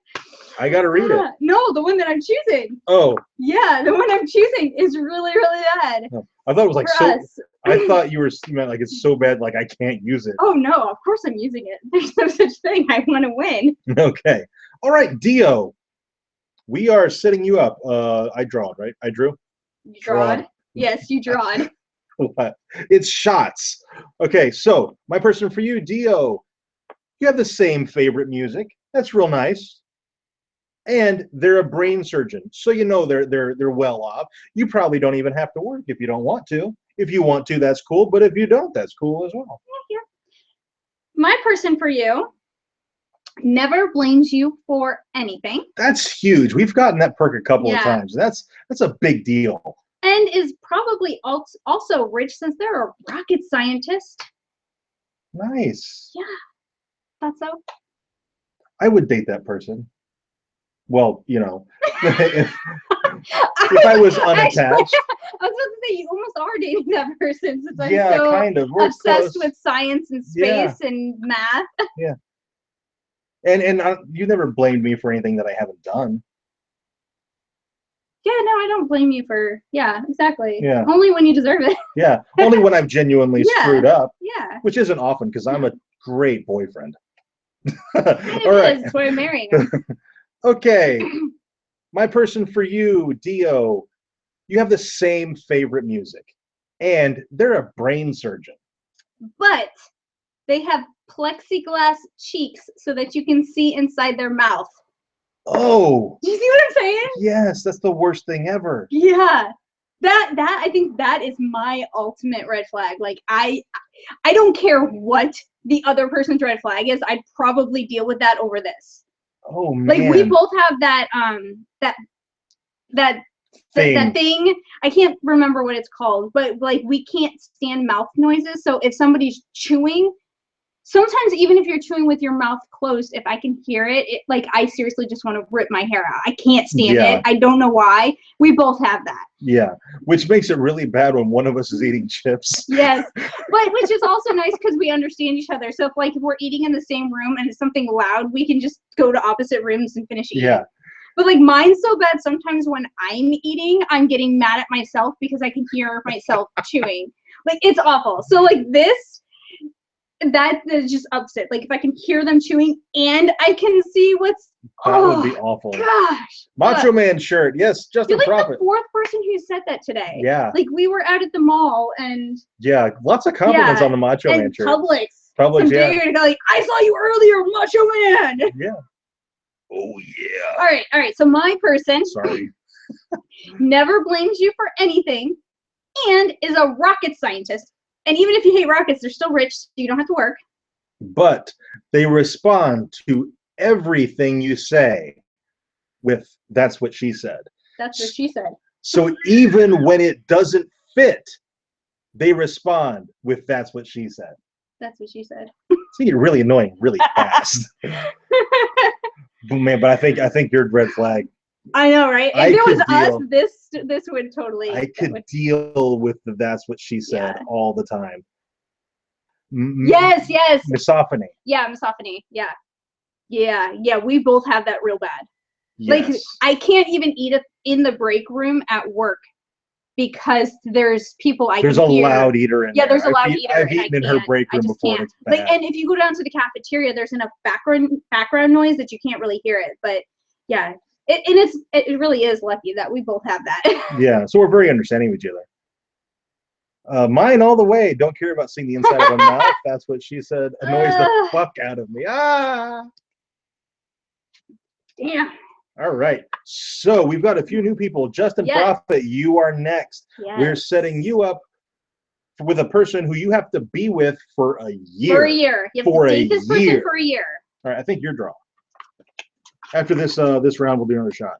I gotta read it. No, the one that I'm choosing. Oh. Yeah, the one I'm choosing is really, really bad. I thought it was like For so. us. I thought you meant like it's so bad like I can't use it. Oh no, of course I'm using it. There's no such thing. I want to win. Okay. All right, Dio. We are setting you up. I drawed, right? I drew. You drawed? Yes, you drawed. It's shots. Okay, so my person for you, Dio. You have the same favorite music. That's real nice. And they're a brain surgeon, so you know they're well off. You probably don't even have to work if you don't want to. If you want to, that's cool. But if you don't, that's cool as well. Yeah. My person for you never blames you for anything. That's huge. We've gotten that perk a couple of times. That's a big deal. And is probably also rich since they're a rocket scientist. Nice. Yeah. Thought so. I would date that person. Well, you know, if I was unattached. Actually, I was about to say you almost are dating that person since I'm so kind of. We're obsessed close. with science and space and math. Yeah. And you never blamed me for anything that I haven't done. Yeah, no, I don't blame you for, exactly. Yeah. Only when you deserve it. Yeah, only when I've genuinely screwed up. Yeah. Which isn't often because I'm a great boyfriend. All right. That's why I'm marrying him. Okay. My person for you, Dio. You have the same favorite music. And they're a brain surgeon. But they have plexiglass cheeks so that you can see inside their mouth. Oh. Do you see what I'm saying? Yes, that's the worst thing ever. Yeah. That I think that is my ultimate red flag. Like I don't care what the other person's red flag is. I'd probably deal with that over this. Oh man. Like we both have that that thing. I can't remember what it's called, but like we can't stand mouth noises. So if somebody's chewing, sometimes even if you're chewing with your mouth closed, if I can hear it, like I seriously just want to rip my hair out. I can't stand it. I don't know why. We both have that. Yeah, which makes it really bad when one of us is eating chips. Yes, but which is also nice because we understand each other. So if we're eating in the same room and it's something loud, we can just go to opposite rooms and finish eating. Yeah. But like mine's so bad sometimes when I'm eating, I'm getting mad at myself because I can hear myself chewing. Like it's awful. So like this, that is just upset. Like if I can hear them chewing and I can see what's that would be awful. Gosh. Macho Man shirt. Yes, Justin You're like Prophet. the fourth person who said that today. Yeah. Like we were out at the mall and lots of compliments on the Macho Man shirt. Publix. Publix, like, I saw you earlier, Macho Man. Yeah. Oh yeah. All right. So my person never blames you for anything and is a rocket scientist. And even if you hate rockets, they're still rich, so you don't have to work. But they respond to everything you say with "that's what she said." That's what she said. So even when it doesn't fit, they respond with "that's what she said." That's what she said. So you're really annoying really fast. Man, but I think your red flag. I know, right? If it was us, this would totally. I could deal with the "that's what she said" all the time. Yes. Misophony. Yeah, misophony. Yeah. We both have that real bad. Yes. Like I can't even eat in the break room at work because there's people I can hear. There's a loud eater in there. Yeah, there's a loud eater. I've eaten in her break room before. It's bad. Like, and if you go down to the cafeteria, there's enough background noise that you can't really hear it. But yeah, it really is lucky that we both have that. Yeah, so we're very understanding with each other. Mine all the way. Don't care about seeing the inside of a mouth. That's what she said. Annoys the fuck out of me. Damn. All right. So we've got a few new people. Justin Prophet, you are next. Yes. We're setting you up with a person who you have to be with for a year. For a year. You have to date this person for a year. All right. I think your draw. After this round, we'll do another shot.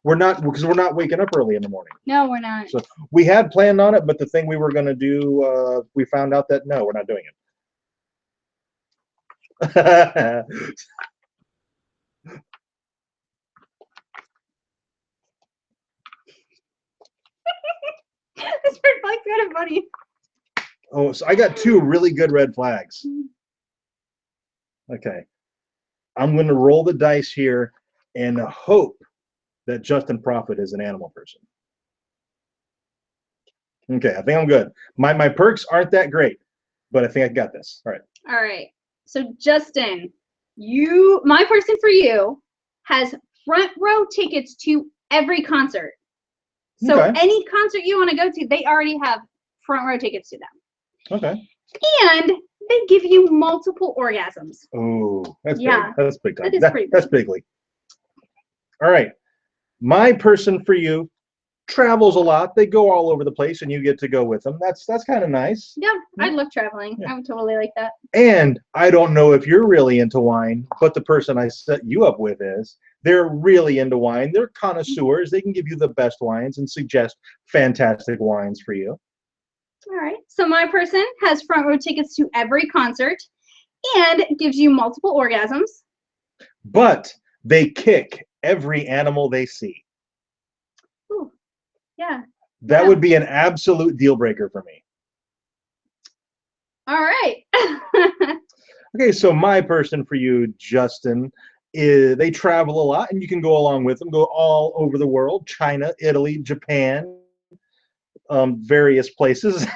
We're not waking up early in the morning. No, we're not. So we had planned on it, but the thing we were going to do, we found out that no, we're not doing it. like kind of funny. Oh, so I got 2 really good red flags. Okay. I'm going to roll the dice here and hope that Justin Prophet is an animal person. Okay, I think I'm good. My perks aren't that great, but I think I got this. All right. All right. So Justin, my person for you has front row tickets to every concert. So Okay. any concert you want to go to, they already have front row tickets to them. Okay. And they give you multiple orgasms. Oh, that's Yeah, big. That's big time. that is pretty That's big. bigly. All right. My person for you travels a lot. They go all over the place, and you get to go with them. That's kind of nice. Yeah, I love traveling. Yeah. I would totally like that. And I don't know if you're really into wine, but the person I set you up with is. They're really into wine. They're connoisseurs. They can give you the best wines and suggest fantastic wines for you. All right. So my person has front row tickets to every concert and gives you multiple orgasms. But they kick every animal they see. Ooh, yeah. That Yeah. would be an absolute deal breaker for me. All right. Okay, so my person for you, Justin, is they travel a lot, and you can go along with them, go all over the world, China, Italy, Japan, various places,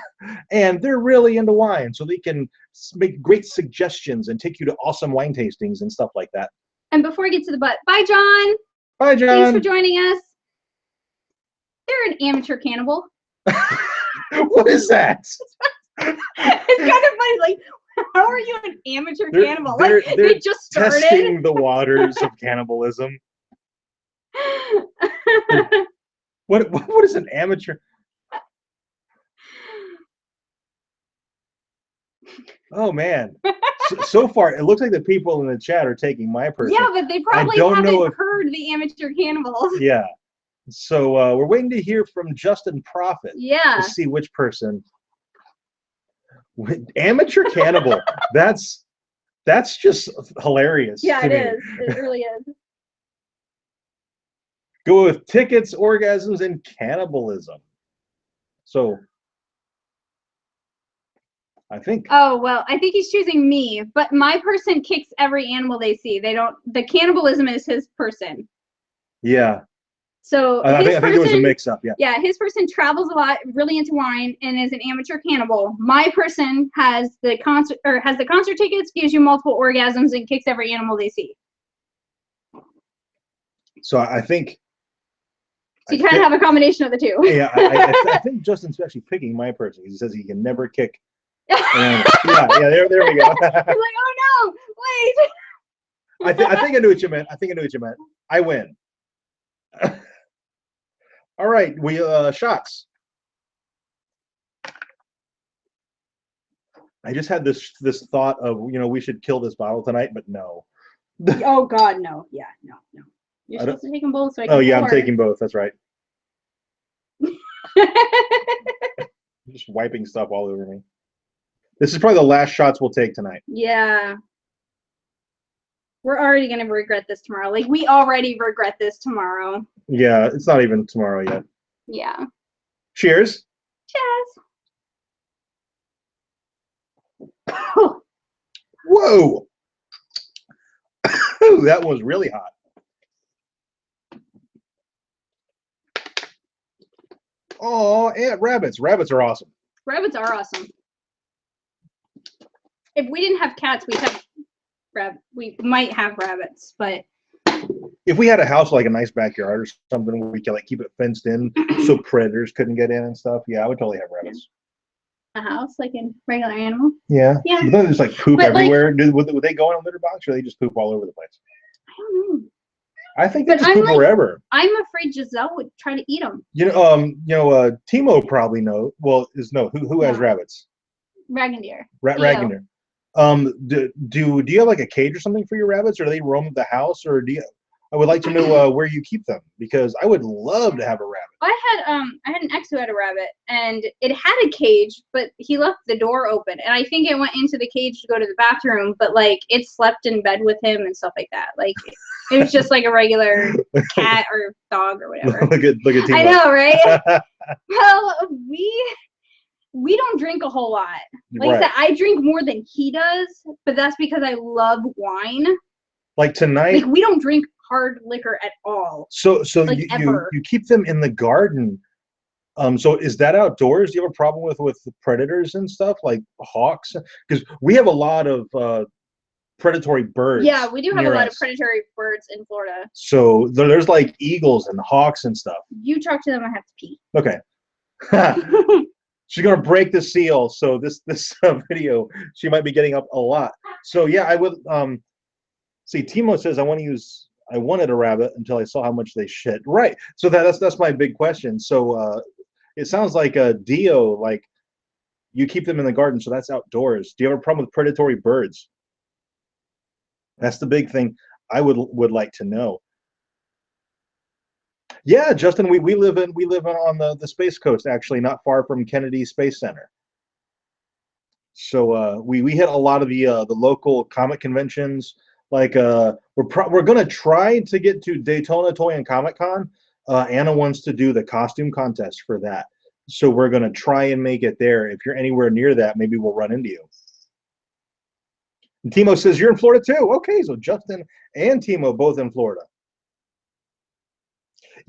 and they're really into wine, so they can make great suggestions and take you to awesome wine tastings and stuff like that. And before I get to the butt, bye, John. Bye, John. Thanks for joining us. They're an amateur cannibal. What is that? It's kind of funny. Like, how are you an amateur cannibal? Like, They're they just started. testing the waters of cannibalism. What is an amateur? Oh man! So far, it looks like the people in the chat are taking my person. Yeah, but they probably haven't heard the amateur cannibals. Yeah. So we're waiting to hear from Justin Prophet. Yeah. To see which person. Amateur cannibal. That's just hilarious. Yeah, to it me. is. It really is. Go with tickets, orgasms, and cannibalism. So I think. Oh, well, I think he's choosing me, but my person kicks every animal they see. The cannibalism is his person. Yeah. So I think there was a mix-up. Yeah. Yeah, his person travels a lot, really into wine, and is an amateur cannibal. My person has the concert tickets, gives you multiple orgasms, and kicks every animal they see. So I think. So you kind of have a combination of the two. Yeah, I think Justin's actually picking my person. He says he can never kick. Yeah, there we go. He's like, oh no, wait. I think I knew what you meant. I win. All right, we shots. I just had this thought of we should kill this bottle tonight, but no. Oh God, no. Yeah, no. You're supposed to take them both. So I can I'm taking both. That's right. Just wiping stuff all over me. This is probably the last shots we'll take tonight. Yeah. We're already going to regret this tomorrow. Like, we already regret this tomorrow. Yeah, it's not even tomorrow yet. Yeah. Cheers. Cheers. Whoa. That was really hot. Oh, and rabbits. Rabbits are awesome. Rabbits are awesome. If we didn't have cats, we might have rabbits, but if we had a house, like a nice backyard or something, where we could like keep it fenced in so predators couldn't get in and stuff, yeah, I would totally have rabbits. A house, like a regular animal? Yeah. Yeah. But then there's like poop But, everywhere. Would they go in a litter box, or they just poop all over the place? I don't know. I think they just poop wherever. I'm afraid Giselle would try to eat them. Timo probably knows. Well, who has rabbits? Raggendeer. Raggendeer. Do you have like a cage or something for your rabbits, or do they roam the house, or do you? I would like to know where you keep them, because I would love to have a rabbit. I had an ex who had a rabbit, and it had a cage, but he left the door open, and I think it went into the cage to go to the bathroom, but like it slept in bed with him and stuff like that. Like it was just like a regular cat or dog or whatever. Look at Timo. I know, right? Well, we don't drink a whole lot. Like Right. I said, I drink more than he does, but that's because I love wine. Like tonight. Like we don't drink hard liquor at all. So like you keep them in the garden. So is that outdoors? Do you have a problem with predators and stuff like hawks? Because we have a lot of predatory birds. Yeah, we do have a lot of us. predatory birds in Florida. So there's like eagles and hawks and stuff. You talk to them, I have to pee. Okay. She's gonna break the seal. So this video, she might be getting up a lot. So yeah, I would see. Timo says I wanted a rabbit until I saw how much they shit. Right. So that's my big question. So it sounds like a Dio, like you keep them in the garden, so that's outdoors. Do you have a problem with predatory birds? That's the big thing I would like to know. Yeah, Justin, we live on the Space Coast, actually, not far from Kennedy Space Center. So we hit a lot of the local comic conventions. Like we're gonna try to get to Daytona Toy and Comic Con. Anna wants to do the costume contest for that, so we're gonna try and make it there. If you're anywhere near that, maybe we'll run into you. And Timo says you're in Florida too. Okay, so Justin and Timo both in Florida.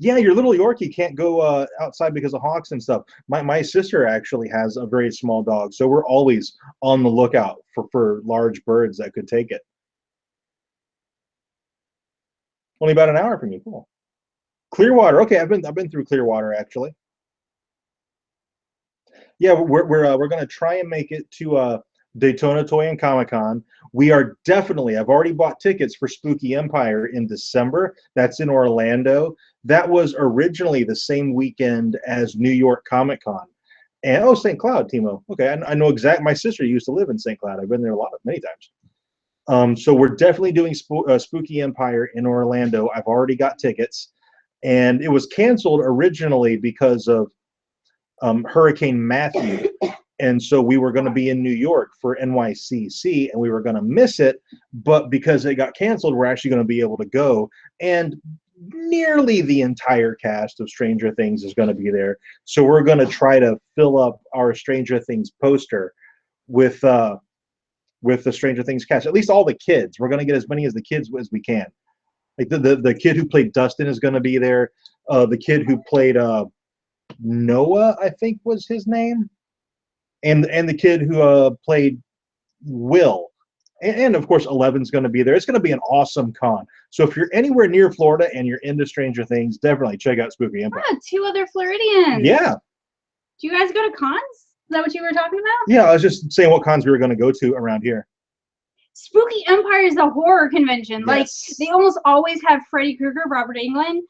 Yeah, your little Yorkie can't go outside because of hawks and stuff. My sister actually has a very small dog, so we're always on the lookout for large birds that could take it. Only about an hour from you. Cool. Clearwater. Okay, I've been through Clearwater actually. Yeah, we're gonna try and make it to Daytona Toy and Comic Con. We are definitely. I've already bought tickets for Spooky Empire in December. That's in Orlando. That was originally the same weekend as New York Comic Con. And oh, St. Cloud, Timo. Okay, I know exactly. My sister used to live in St. Cloud. I've been there many times. So we're definitely doing Spooky Empire in Orlando. I've already got tickets, and it was canceled originally because of Hurricane Matthew, and so we were going to be in New York for NYCC, and we were going to miss it, but because it got canceled, we're actually going to be able to go, and nearly the entire cast of Stranger Things is going to be there. So we're going to try to fill up our Stranger Things poster with the Stranger Things cast, at least all the kids. We're going to get as many as the kids as we can. Like the kid who played Dustin is going to be there. The kid who played Noah, I think was his name, and the kid who played Will, and of course Eleven's going to be there. It's going to be an awesome con. So if you're anywhere near Florida and you're into Stranger Things, definitely check out Spooky Empire. Ah, 2 other Floridians. Yeah. Do you guys go to cons? Is that what you were talking about? Yeah, I was just saying what cons we were going to go to around here. Spooky Empire is a horror convention. Yes. Like they almost always have Freddy Krueger, Robert Englund,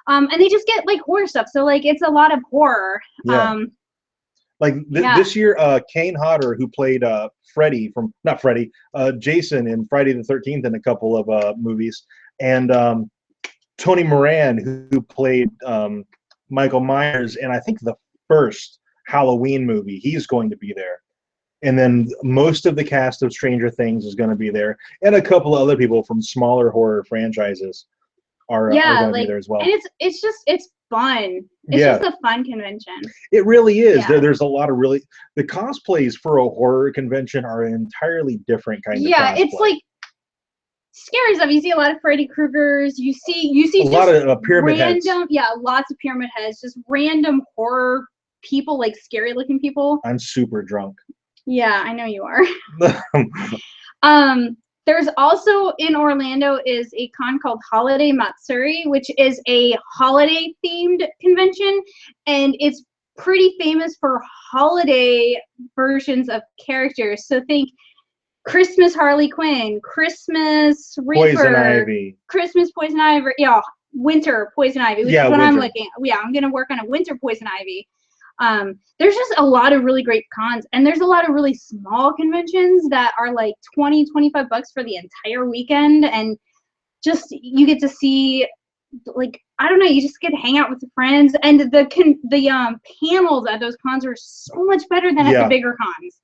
and they just get like horror stuff. So like it's a lot of horror. Yeah. Like this year, Kane Hodder, who played Jason in Friday the 13th in a couple of movies, and Tony Moran, who played Michael Myers in I think the first Halloween movie, he's going to be there. And then most of the cast of Stranger Things is going to be there, and a couple of other people from smaller horror franchises are going to be there as well. And it's fun. It's just a fun convention. It really is. Yeah. There's a lot of the cosplays for a horror convention are an entirely different kind of cosplay. Yeah, it's like scary stuff. You see a lot of Freddy Kruegers. You see a lot of pyramid heads. Yeah, lots of pyramid heads. Just random horror people, like scary looking people. I'm super drunk. Yeah, I know you are. There's also in Orlando is a con called Holiday Matsuri, which is a holiday themed convention, and it's pretty famous for holiday versions of characters. So think Christmas Harley Quinn, Christmas Reaper, Poison Ivy, Christmas Poison Ivy, yeah, Winter Poison Ivy, which is what I'm looking at. Yeah, I'm gonna work on a Winter Poison Ivy. There's just a lot of really great cons, and there's a lot of really small conventions that are like $20-25 for the entire weekend, and just you get to see, like, I don't know, you just get to hang out with your friends, and the panels at those cons are so much better than at the bigger cons.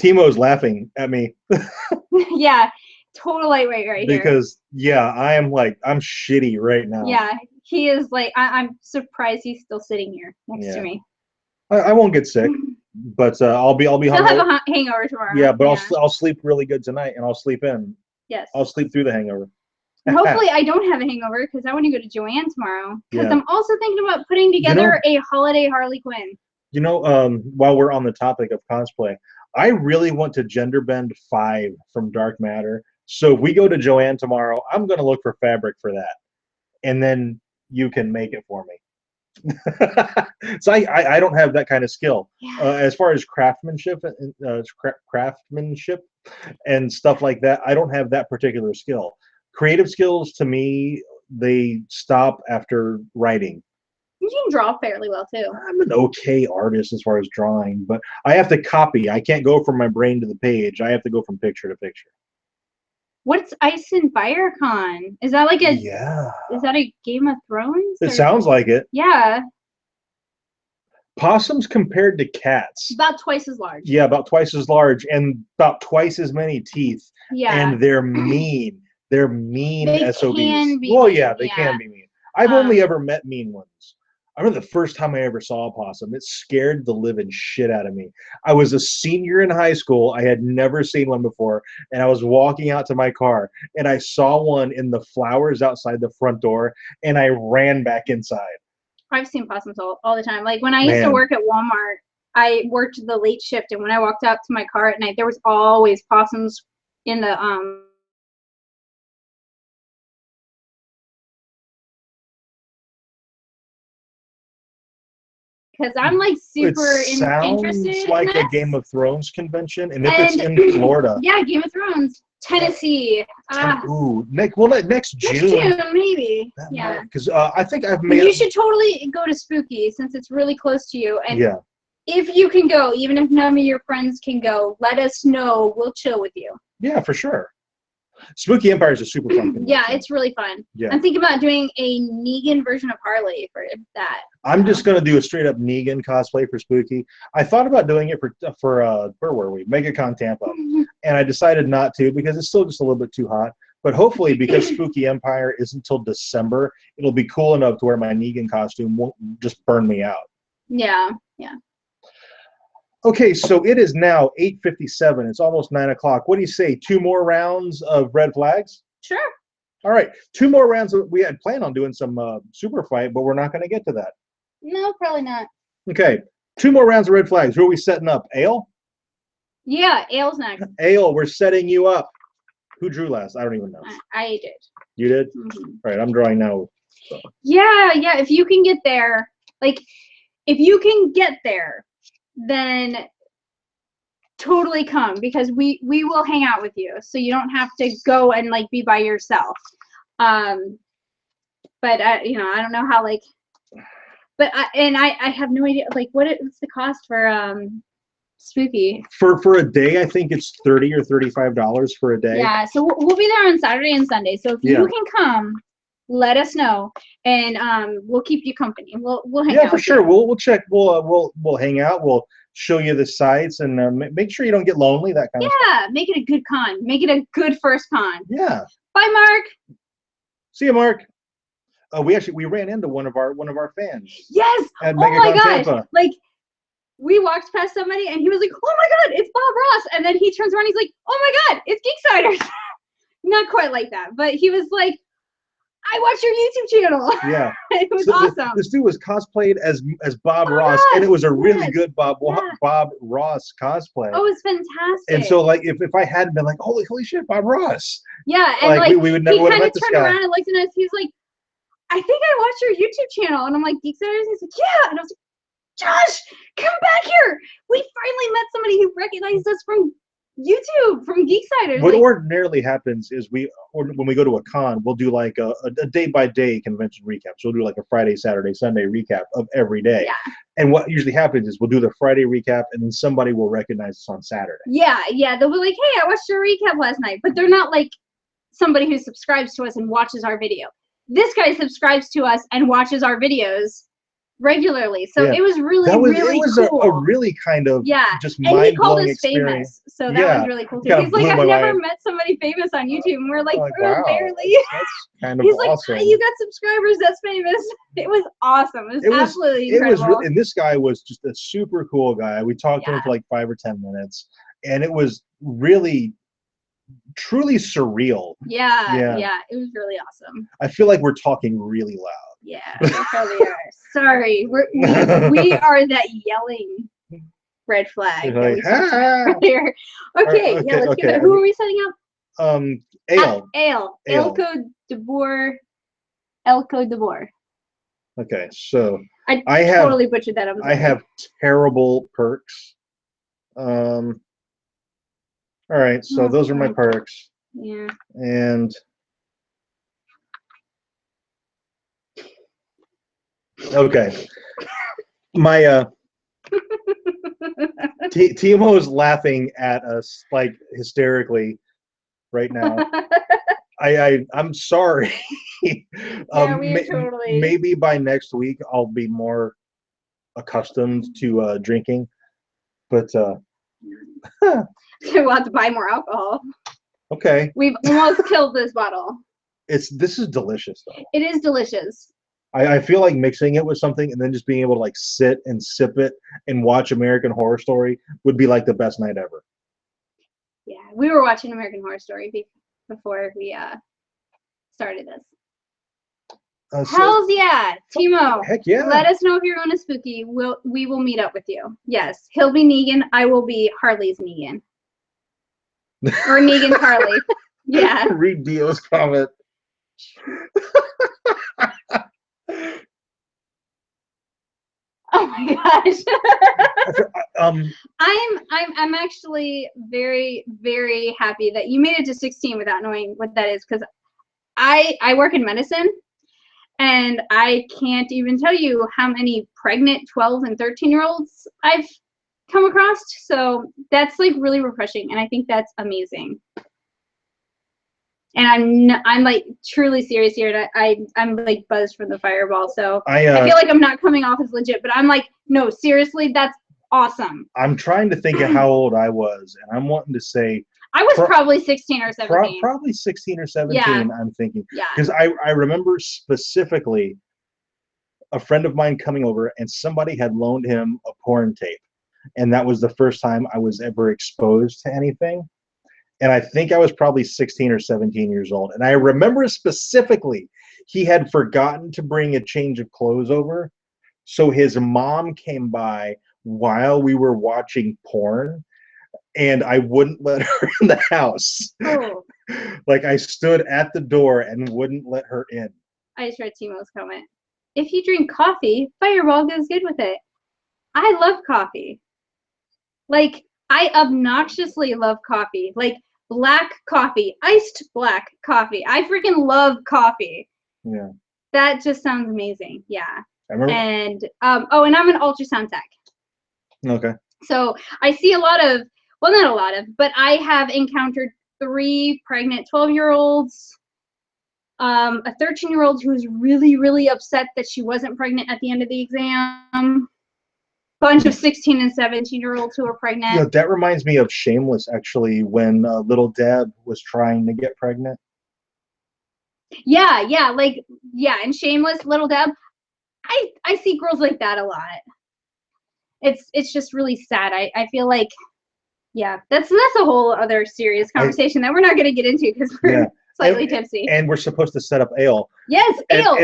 Timo's laughing at me. Yeah, total lightweight right here. Because I'm shitty right now. Yeah, he is like, I'm surprised he's still sitting here next to me. I won't get sick, but I'll be He'll hungover. have a hangover tomorrow. Yeah, but I'll sleep really good tonight, and I'll sleep in. Yes. I'll sleep through the hangover. And hopefully I don't have a hangover because I want to go to Joanne tomorrow. Because I'm also thinking about putting together a holiday Harley Quinn. You know, while we're on the topic of cosplay, I really want to gender bend 5 from Dark Matter. So if we go to Joanne tomorrow, I'm going to look for fabric for that. And then you can make it for me. So I don't have that kind of skill. Yeah. As far as craftsmanship and stuff like that, I don't have that particular skill. Creative skills, to me, they stop after writing. You can draw fairly well, too. I'm an okay artist as far as drawing, but I have to copy. I can't go from my brain to the page. I have to go from picture to picture. What's Ice and Fire Con? Is that like a... Yeah. Is that a Game of Thrones? It sounds like it. Yeah. Possums compared to cats. About twice as large. Yeah, about twice as large and about twice as many teeth. Yeah. And they're mean. They're mean SOBs. Can be well, mean, yeah, they can be mean. I've only ever met mean ones. I remember the first time I ever saw a possum. It scared the living shit out of me. I was a senior in high school. I had never seen one before, and I was walking out to my car, and I saw one in the flowers outside the front door, and I ran back inside. I've seen possums all the time. Like when I used to work at Walmart, I worked the late shift, and when I walked out to my car at night, there was always possums in the because I'm like super interested. It sounds like a Game of Thrones convention, and if it's in Florida, yeah, Game of Thrones, Tennessee. Ooh, next June, maybe. Yeah, because I think I've made. You should totally go to Spooky since it's really close to you, and if you can go, even if none of your friends can go, let us know. We'll chill with you. Yeah, for sure. Spooky Empire is a super fun convention. Yeah, it's really fun. Yeah. I'm thinking about doing a Negan version of Harley for that. I'm just going to do a straight up Negan cosplay for Spooky. I thought about doing it for where were we? MegaCon Tampa. And I decided not to because it's still just a little bit too hot. But hopefully, because Spooky Empire isn't until December, it'll be cool enough to where my Negan costume won't just burn me out. Yeah, yeah. Okay, so it is now 8:57. It's almost 9 o'clock. What do you say? 2 more rounds of red flags? Sure. All right, 2 more rounds. We had planned on doing some super fight, but we're not going to get to that. No, probably not. Okay, 2 more rounds of red flags. Who are we setting up? Ale? Yeah, Ale's next. Ale, we're setting you up. Who drew last? I don't even know. I did. You did? Mm-hmm. All right, I'm drawing now. So. Yeah, if you can get there, then totally come because we will hang out with you, so you don't have to go and like be by yourself. But I don't know how but I have no idea what's the cost for Spooky for a day. I think it's $30 or $35 for a day. Yeah, so we'll be there on Saturday and Sunday. So if you can come, let us know, and we'll keep you company. We'll hang out. Yeah, for sure. We'll check. We'll hang out. We'll show you the sites and make sure you don't get lonely. That kind of stuff. Yeah, make it a good con. Make it a good first con. Yeah. Bye, Mark. See you, Mark. We ran into one of our fans. Yes. Oh my gosh. Tampa. We walked past somebody and he was like, "Oh my God, it's Bob Ross!" And then he turns around, he's like, "Oh my God, it's Geeksiders." Not quite like that, but he was like, "I watched your YouTube channel." Yeah. It was awesome. This dude was cosplayed as Bob Ross, and it was a really good Bob Ross cosplay. Oh, it was fantastic. And so, if I hadn't been like, holy shit, Bob Ross. Yeah, and we would never would have met this guy. He kind of turned around and looked at us. He was like, "I think I watched your YouTube channel," and I'm like, "Geeksiders?" He's like, "Yeah," and I was like, "Josh, come back here! We finally met somebody who recognized us from YouTube, from Geeksiders." What ordinarily happens is when we go to a con, we'll do like a day-by-day convention recap. So we'll do like a Friday, Saturday, Sunday recap of every day. Yeah. And what usually happens is we'll do the Friday recap, and then somebody will recognize us on Saturday. Yeah. They'll be like, "Hey, I watched your recap last night," but they're not like somebody who subscribes to us and watches our video. This guy subscribes to us and watches our videos regularly. So Yeah. it was really, It really was cool. a really kind of just And he called mind-blowing us experience. famous, so that Yeah, was really cool too. kinda He's like, blew I've my never mind. met somebody famous on YouTube, and we're like, Like, oh, wow, barely. that's kind of He's like, awesome. you got subscribers, that's famous. It was awesome. It was absolutely incredible. And this guy was just a super cool guy. We talked to him for like 5 or 10 minutes, and it was really, truly surreal. Yeah, it was really awesome. I feel like we're talking really loud. Yeah, we probably are. Sorry, we are that yelling red flag that we talked about earlier. Okay, let's give it. Who are we setting up? Ale. Elko de Boer. Okay, so I totally butchered that. I have terrible perks. All right, so those are my perks. Yeah. And okay, my Timo is laughing at us like hysterically right now. I'm sorry. Yeah, we totally. Maybe by next week I'll be more accustomed to drinking, but we'll have to buy more alcohol. Okay. We've almost killed this bottle. This is delicious though. It is delicious. I feel like mixing it with something and then just being able to like sit and sip it and watch American Horror Story would be like the best night ever. Yeah, we were watching American Horror Story before we started this. Hells yeah, Timo. Heck yeah. Let us know if you're going to Spooky. We will meet up with you. Yes, he'll be Negan. I will be Harley's Negan. Or Negan's Harley. Yeah. Read Dio's comment. Oh my gosh. I'm actually very, very happy that you made it to 16 without knowing what that is, because I work in medicine and I can't even tell you how many pregnant 12 and 13-year-olds I've come across. So that's like really refreshing, and I think that's amazing. And I'm like truly serious here, and I'm like buzzed from the fireball. So I feel like I'm not coming off as legit, but I'm like, no, seriously, that's awesome. I'm trying to think of how old I was, and I'm wanting to say I was probably 16 or 17. Probably 16 or 17. Yeah. I'm thinking, yeah, because I remember specifically a friend of mine coming over, and somebody had loaned him a porn tape, and that was the first time I was ever exposed to anything. And I think I was probably 16 or 17 years old. And I remember specifically, he had forgotten to bring a change of clothes over. So his mom came by while we were watching porn, and I wouldn't let her in the house. Oh. Like, I stood at the door and wouldn't let her in. I just read Timo's comment. If you drink coffee, Fireball goes good with it. I love coffee. Like, I obnoxiously love coffee. Like, black coffee, iced black coffee. I freaking love coffee. Yeah. That just sounds amazing. Yeah. I remember. And and I'm an ultrasound tech. Okay. So I see a lot of, well, not a lot of, but I have encountered 3 pregnant 12-year-olds, a 13-year-old who was really, really upset that she wasn't pregnant at the end of the exam. Bunch of 16 and 17-year-olds who were pregnant. Yeah, that reminds me of Shameless, actually, when little Deb was trying to get pregnant. Yeah, and Shameless, little Deb. I see girls like that a lot. It's just really sad. I feel like, yeah, that's a whole other serious conversation that we're not going to get into because we're slightly tipsy. And we're supposed to set up ale. Yes, ale.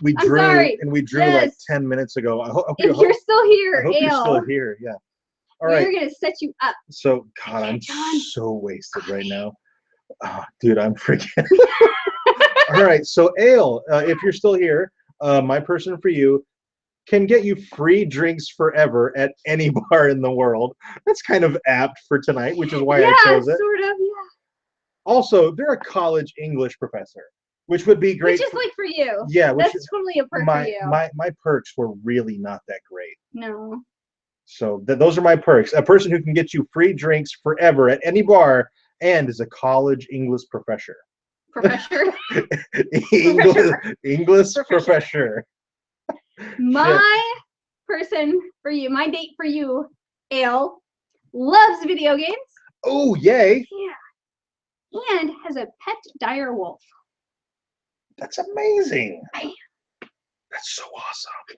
We drew, I'm sorry. And we drew yes. like 10 minutes ago. If you're still here, I hope you're still here. Yeah. All right. We're gonna set you up. So, God, I'm so wasted right now. Oh, dude, I'm freaking. All right. So, ale, if you're still here, my person for you can get you free drinks forever at any bar in the world. That's kind of apt for tonight, which is why I chose it. Sort of, yeah. Also, they're a college English professor, which would be great. Which is like for you. Yeah, that's totally a perk for you. My perks were really not that great. No. So those are my perks. A person who can get you free drinks forever at any bar and is a college English professor. Professor? English professor. My person for you, my date for you, Ale, loves video games. Oh, yay! Yeah. And has a pet dire wolf. That's amazing. That's so awesome.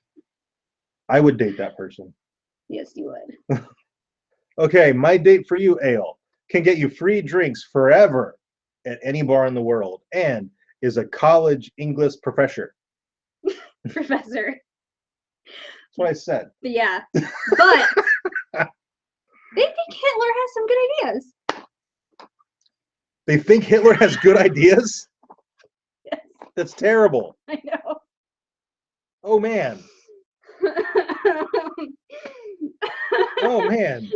I would date that person. Yes, you would. Okay, my date for you, Ale, can get you free drinks forever at any bar in the world and is a college English professor. Professor. That's what I said. Yeah. But they think Hitler has some good ideas. They think Hitler has good ideas? Yes. That's terrible. I know. Oh, man. Oh, man.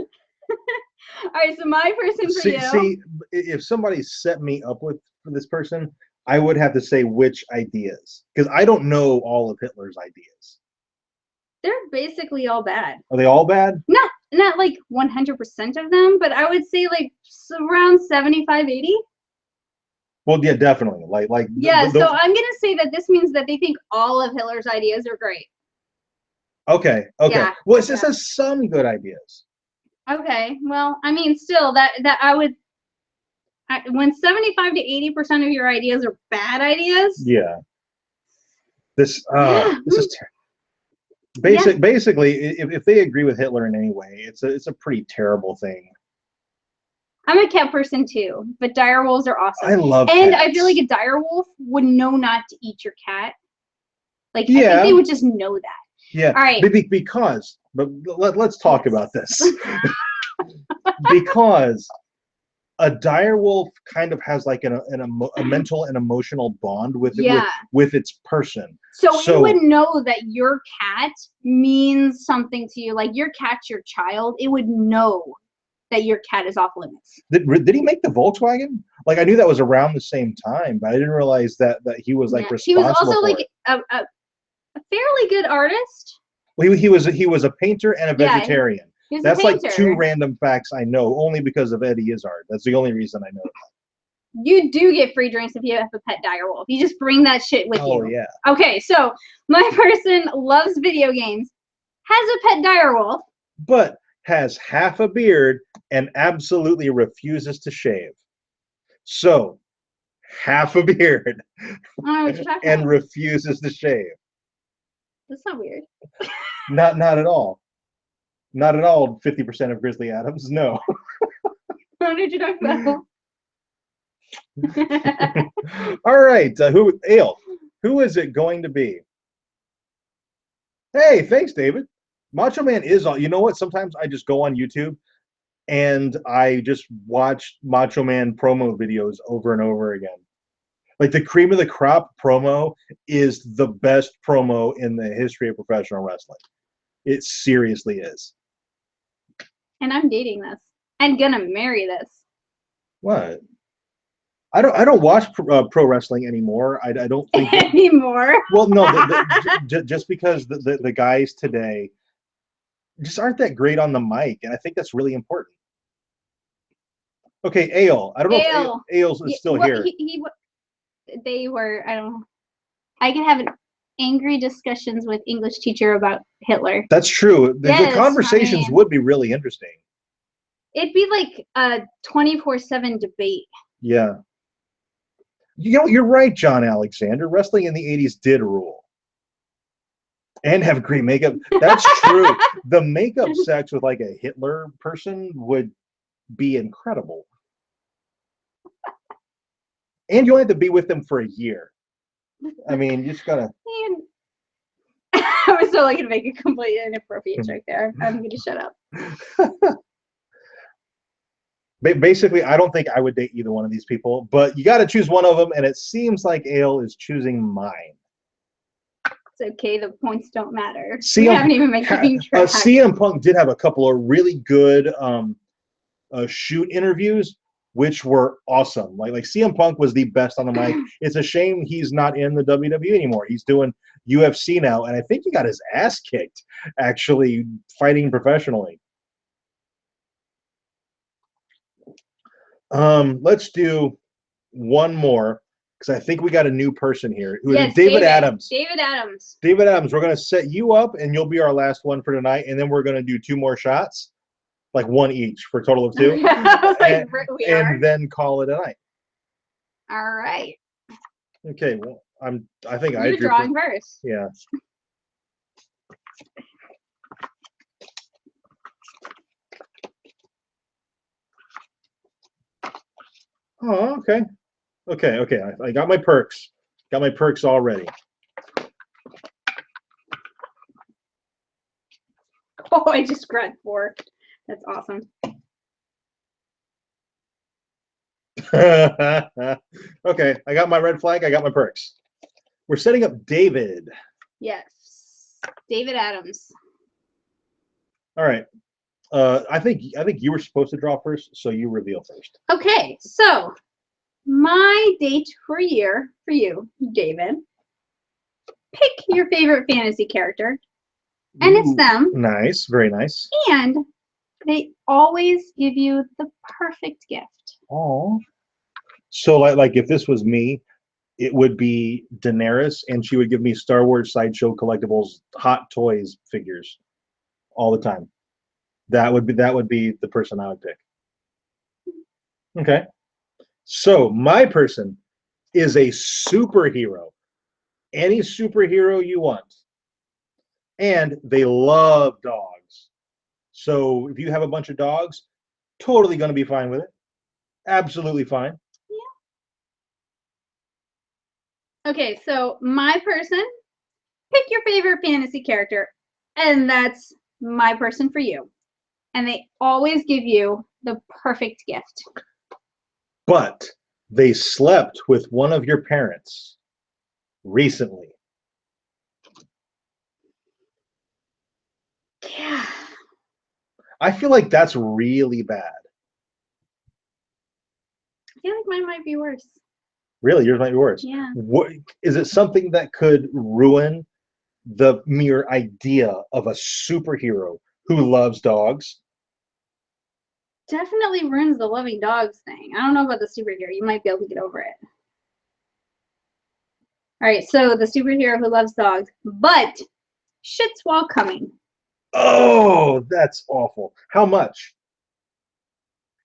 All right, so my person for you. See, if somebody set me up with this person, I would have to say which ideas, because I don't know all of Hitler's ideas. They're basically all bad. Are they all bad? Not like 100% of them, but I would say like around 75, 80. Well, yeah, definitely. Like. Yeah, so I'm gonna say that this means that they think all of Hitler's ideas are great. Okay. Yeah, Well, it says some good ideas. Okay, well, I mean, still, when 75 to 80% of your ideas are bad ideas. Yeah. This is terrible. Basically, if they agree with Hitler in any way, it's a pretty terrible thing. I'm a cat person too, but dire wolves are awesome. I love and cats. I feel like a dire wolf would know not to eat your cat. Like, Yeah. I think they would just know that. Yeah. All right. But let's talk about this. Because a dire wolf kind of has like a mental and emotional bond with its person. So it would know that your cat means something to you. Like, your cat's your child. It would know that your cat is off limits. Did he make the Volkswagen? Like, I knew that was around the same time, but I didn't realize that he was like responsible. He was also for like it. a fairly good artist. Well, he was a painter and a vegetarian. He's That's a painter. like two random facts I know only because of Eddie Izzard. That's the only reason I know that. You do get free drinks if you have a pet dire wolf. You just bring that shit with you. Oh, yeah. Okay, so my person loves video games, has a pet dire wolf, but has half a beard and absolutely refuses to shave. So, half a beard and refuses to shave. That's not weird. Not at all. Not at all. 50% of Grizzly Adams. No. What did you talk about? All right. Who is it going to be? Hey, thanks, David. Macho Man is on. You know what? Sometimes I just go on YouTube and I just watch Macho Man promo videos over and over again. Like, the cream of the crop promo is the best promo in the history of professional wrestling. It seriously is. And I'm dating this. I'm gonna marry this. What? I don't watch pro wrestling anymore. I don't think anymore. Well, no, just because the guys today just aren't that great on the mic, and I think that's really important. Okay, Ale. I don't know if Ale's still here. They were. I don't know. I could have angry discussions with English teacher about Hitler. That's true. The conversations would be really interesting. It'd be like a 24/7 debate. Yeah. You know, you're right, John Alexander. Wrestling in the 80s did rule. And have great makeup. That's true. The makeup sex with like a Hitler person would be incredible. And you only have to be with them for a year. I mean, you just gotta. I was so lucky to make a completely inappropriate joke there. I'm gonna shut up. Basically, I don't think I would date either one of these people, but you got to choose one of them, and it seems like Ale is choosing mine. It's okay. The points don't matter. We haven't even been keeping track. CM Punk did have a couple of really good shoot interviews, which were awesome. Like CM Punk was the best on the mic. It's a shame he's not in the WWE anymore. He's doing UFC now, and I think he got his ass kicked actually fighting professionally. Let's do one more. because I think we got a new person here. Who is Yes, David Adams. David Adams. David Adams, we're going to set you up, and you'll be our last one for tonight, and then we're going to do 2 more shots, like 1 each for a total of 2. I was like, and then call it a night. All right. Okay, well, I think You're drawing first. Yeah. Oh, okay. Okay. I got my perks. Got my perks already. Oh, I just grabbed 4. That's awesome. Okay, I got my red flag. I got my perks. We're setting up David. Yes, David Adams. All right. I think you were supposed to draw first, so you reveal first. Okay, so my date for you, David. Pick your favorite fantasy character, and it's them. Nice, very nice. And they always give you the perfect gift. Oh. So like if this was me, it would be Daenerys, and she would give me Star Wars Sideshow Collectibles Hot Toys figures all the time. That would be the person I would pick. Okay. So my person is a superhero. Any superhero you want. And they love dogs. So if you have a bunch of dogs, totally going to be fine with it. Absolutely fine. Yeah. Okay, so my person, pick your favorite fantasy character, and that's my person for you. And they always give you the perfect gift. But they slept with one of your parents recently. Yeah. I feel like that's really bad. I feel like mine might be worse. Really? Yours might be worse? Yeah. What, is it something that could ruin the mere idea of a superhero who loves dogs? Definitely ruins the loving dogs thing. I don't know about the superhero. You might be able to get over it. All right, so the superhero who loves dogs, but shits while coming. Oh, that's awful. How much?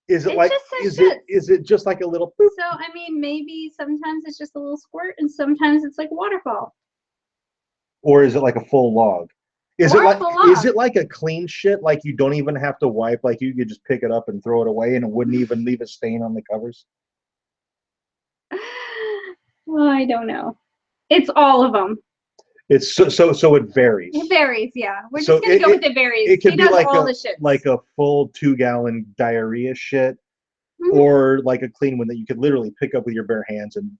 Is it like is it just like a little boop? So I mean, maybe sometimes it's just a little squirt, and sometimes it's like a waterfall. Or is it like a full log? Is Or it like a full log. is it like a clean shit? Like you don't even have to wipe? Like you could just pick it up and throw it away, and it wouldn't even leave a stain on the covers? Well, I don't know. It's all of them. It's so it varies. It varies, yeah. We're So just gonna go with it varies. It could be like a full 2-gallon diarrhea shit, Mm-hmm. or like a clean one that you could literally pick up with your bare hands and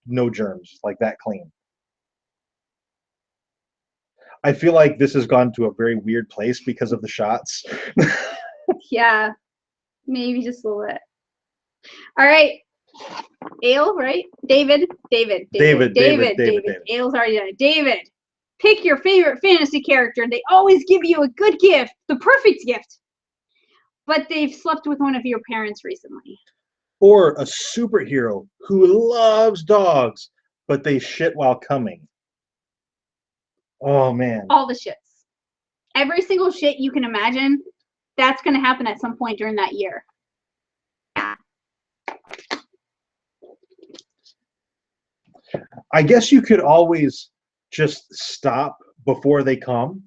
no germs, like that clean. I feel like this has gone to a very weird place because of the shots. Yeah, maybe just a little bit. All right, Ale, right? David. Ale's already done it. David, pick your favorite fantasy character. They always give you a good gift, the perfect gift. But they've slept with one of your parents recently. Or a superhero who loves dogs, but they shit while coming. Oh, man. All the shits. Every single shit you can imagine, that's going to happen at some point during that year. I guess you could always just stop before they come.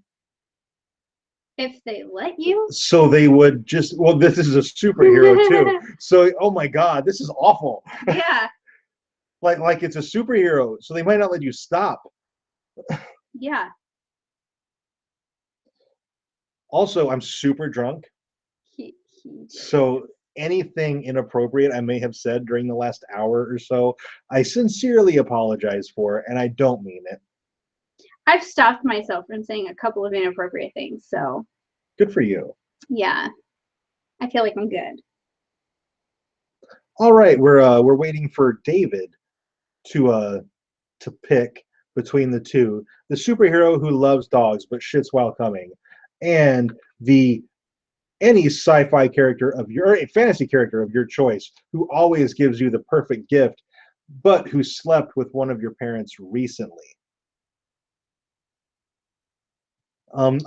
If they let you. So they would just, well, this is a superhero too. So, oh my God, this is awful. Yeah. like it's a superhero, so they might not let you stop. Yeah. Also, I'm super drunk. So anything inappropriate I may have said during the last hour or so, I sincerely apologize for, and I don't mean it. I've stopped myself from saying a couple of inappropriate things, so. Good for you. Yeah. I feel like I'm good. All right, we're waiting for David to pick between the two. The superhero who loves dogs but shits while coming, and any sci-fi character of your fantasy character of your choice who always gives you the perfect gift, but who slept with one of your parents recently.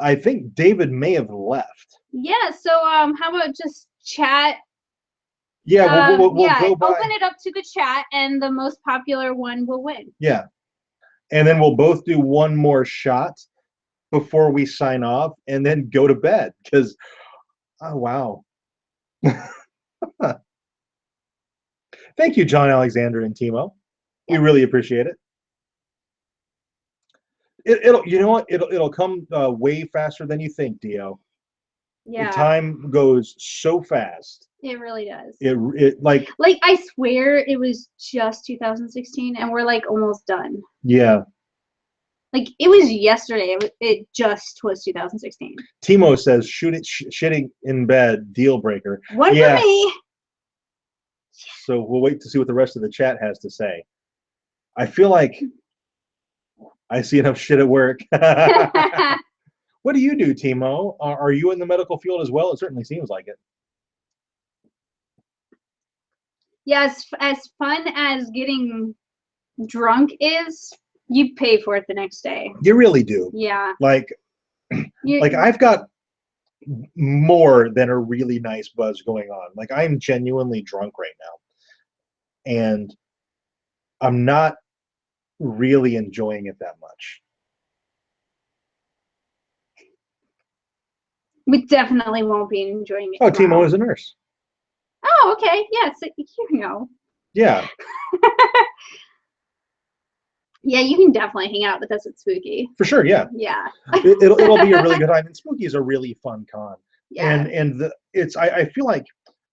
I think David may have left. Yeah, so how about just chat? Yeah, we'll yeah, go by. open it up to the chat, and the most popular one will win. Yeah, and then we'll both do one more shot before we sign off, and then go to bed. Because, oh wow. Thank you, John Alexander and Timo. We really appreciate it. It'll, you know what? It'll come way faster than you think, Dio. Yeah. The time goes so fast. It really does. It like I swear it was just 2016, and we're like almost done. Yeah. Like it was yesterday. It just was 2016. Timo says, shitting in bed, deal breaker. One for me. So we'll wait to see what the rest of the chat has to say. I feel like I see enough shit at work. What do you do, Timo? Are you in the medical field as well? It certainly seems like it. Yes, as fun as getting drunk is, you pay for it the next day. You really do. Yeah. Like I've got more than a really nice buzz going on. Like I'm genuinely drunk right now. And I'm not really enjoying it that much. We definitely won't be enjoying it. Oh, Timo is a nurse. Oh, okay. Yes, you know. Yeah. Yeah, you can definitely hang out with us at Spooky. For sure, yeah. Yeah. It'll be a really good time. And Spooky is a really fun con. Yeah. And I feel like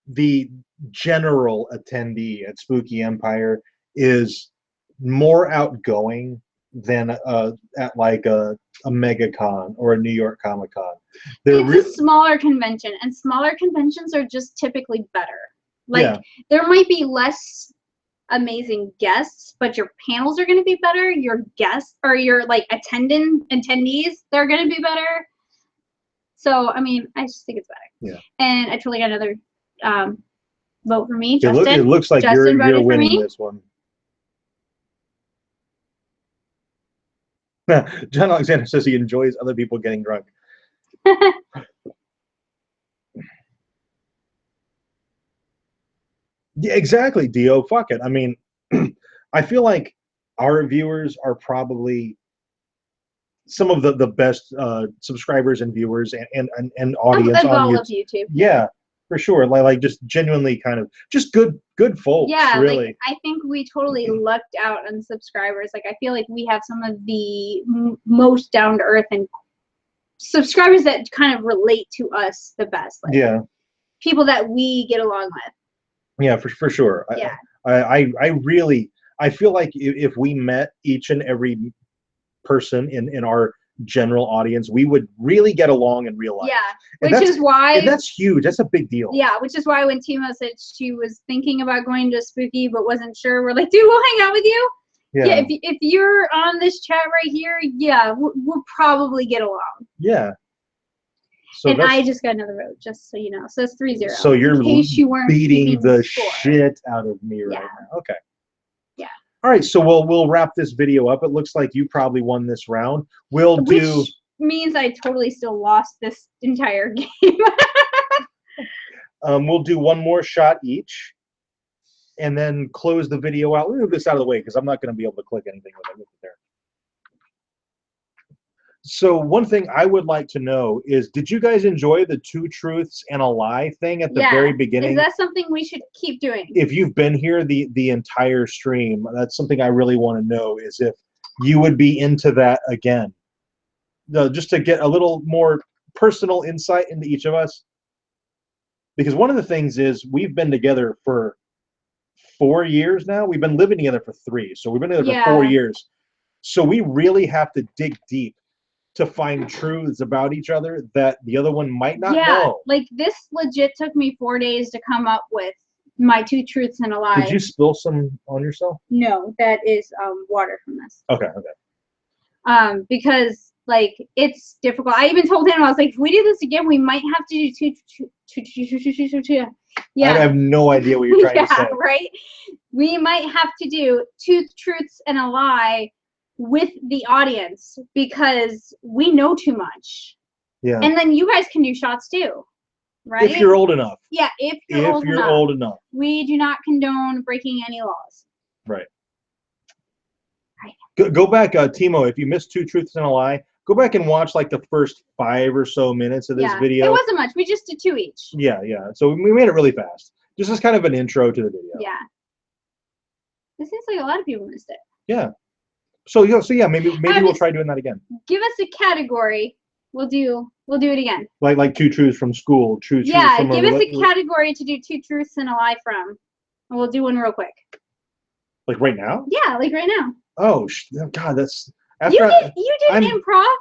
the general attendee at Spooky Empire is more outgoing than at like a MegaCon or a New York Comic Con. It's a smaller convention, and smaller conventions are just typically better. Like there might be less amazing guests, but your panels are going to be better. Your guests or your like attendees, they're going to be better. So I mean, I just think it's better. Yeah. And I totally got another vote for me, Justin. It looks like Justin you're winning this one. John Alexander says he enjoys other people getting drunk. Yeah, exactly, Dio. Fuck it. I mean, I feel like our viewers are probably some of the best subscribers and viewers and audience on all YouTube. Of YouTube. Yeah, for sure. Like just genuinely kind of just good folks. Yeah, really. like I think we totally lucked out on subscribers. Like I feel like we have some of the most down to earth and subscribers that kind of relate to us the best. Like, yeah. People that we get along with. Yeah, for sure. Yeah. I really feel like if we met each and every person in our general audience, we would really get along in real life. Yeah, which is why... And that's huge. That's a big deal. Yeah, which is why when Timo said she was thinking about going to Spooky but wasn't sure, we're like, dude, we'll hang out with you. Yeah, if you're on this chat right here, yeah, we'll probably get along. Yeah. So and I just got another vote, just so you know. So it's 3-0. So you're beating the score. Shit out of me right now. Okay. Yeah. All right, so we'll wrap this video up. It looks like you probably won this round. Which means I totally still lost this entire game. We'll do one more shot each, and then close the video out. Let me move this out of the way because I'm not going to be able to click anything when I move it there. So one thing I would like to know is, did you guys enjoy the 2 truths and a lie thing at the very beginning? Is that something we should keep doing? If you've been here the entire stream, that's something I really want to know, is if you would be into that again. Just to get a little more personal insight into each of us. Because one of the things is we've been together for 4 years now. We've been living together for 3. So we've been together for 4 years. So we really have to dig deep to find truths about each other that the other one might not know. Like this legit took me 4 days to come up with my 2 truths and a lie. Did you spill some on yourself? No, that is water from this. Okay. Because like it's difficult. I even told him, I was like, if we do this again, we might have to do two. Yeah. I have no idea what you're trying to say. Yeah, right? We might have to do 2 truths and a lie with the audience because we know too much. Yeah. And then you guys can do shots too, right? If you're old enough. Yeah, if you're old enough. We do not condone breaking any laws. Right. Right. Go back, Timo, if you missed 2 truths and a lie, go back and watch like the first 5 or so minutes of this video. It wasn't much. We just did 2 each. Yeah, yeah. So we made it really fast. Just as kind of an intro to the video. Yeah. This seems like a lot of people missed it. Yeah. So yeah, maybe we'll try doing that again. Give us a category. We'll do it again. Like 2 truths from school, 2 truths from give us a category to do 2 truths and a lie from. And we'll do one real quick. Like right now? Yeah, like right now. Oh God, that's you did improv.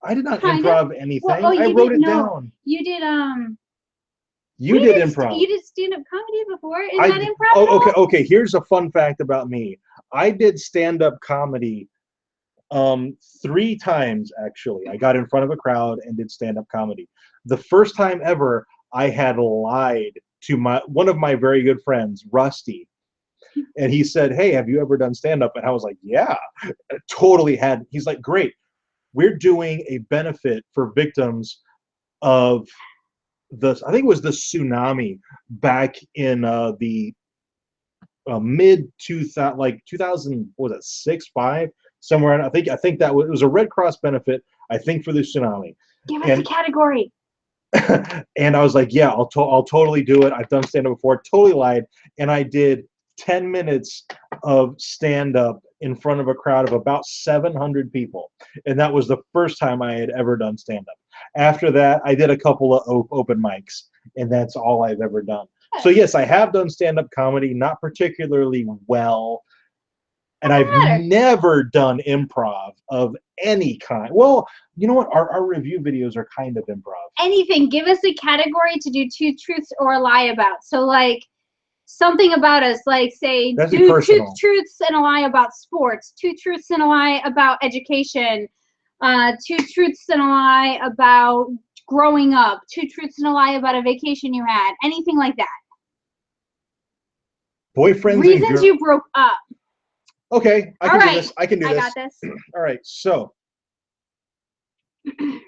I did not improv anything. Well, I wrote it down. You did You did improv. You did stand-up comedy before. Is that improv? Oh, okay. Here's a fun fact about me. I did stand-up comedy 3 times actually. I got in front of a crowd and did stand-up comedy. The first time ever, I had lied to one of my very good friends, Rusty. And he said, "Hey, have you ever done stand-up?" And I was like, "Yeah." I totally had. He's like, "Great. We're doing a benefit for victims of I think it was the tsunami back in the mid 2000, like 2000, what was it, 6, 5, somewhere. I think that was a Red Cross benefit. I think for the tsunami. Give us a category. And I was like, "Yeah, I'll totally do it. I've done stand-up before." Totally lied, and I did 10 minutes of stand-up in front of a crowd of about 700 people. And that was the first time I had ever done stand-up. After that, I did a couple of open mics, and that's all I've ever done. So yes, I have done stand-up comedy, not particularly well. And I've never done improv of any kind. Well, you know what? Our review videos are kind of improv. Anything. Give us a category to do 2 truths or a lie about. So like, something about us, like say 2 truths and a lie about sports, 2 truths and a lie about education, 2 truths and a lie about growing up, 2 truths and a lie about a vacation you had, anything like that. Boyfriends. Reasons you broke up. Okay, I can do this. I can do this. I got this. All right, so. All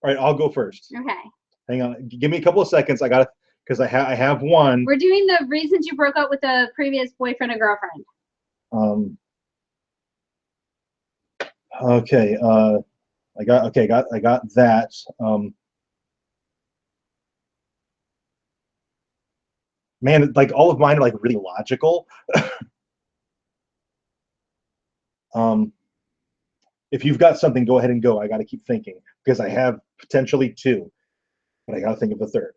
right, I'll go first. Okay. Hang on. Give me a couple of seconds. I got to. Because I have one. We're doing the reasons you broke up with a previous boyfriend or girlfriend. Okay. I got that. Man, like all of mine are like really logical. If you've got something, go ahead and go. I got to keep thinking because I have potentially 2, but I got to think of the 3rd.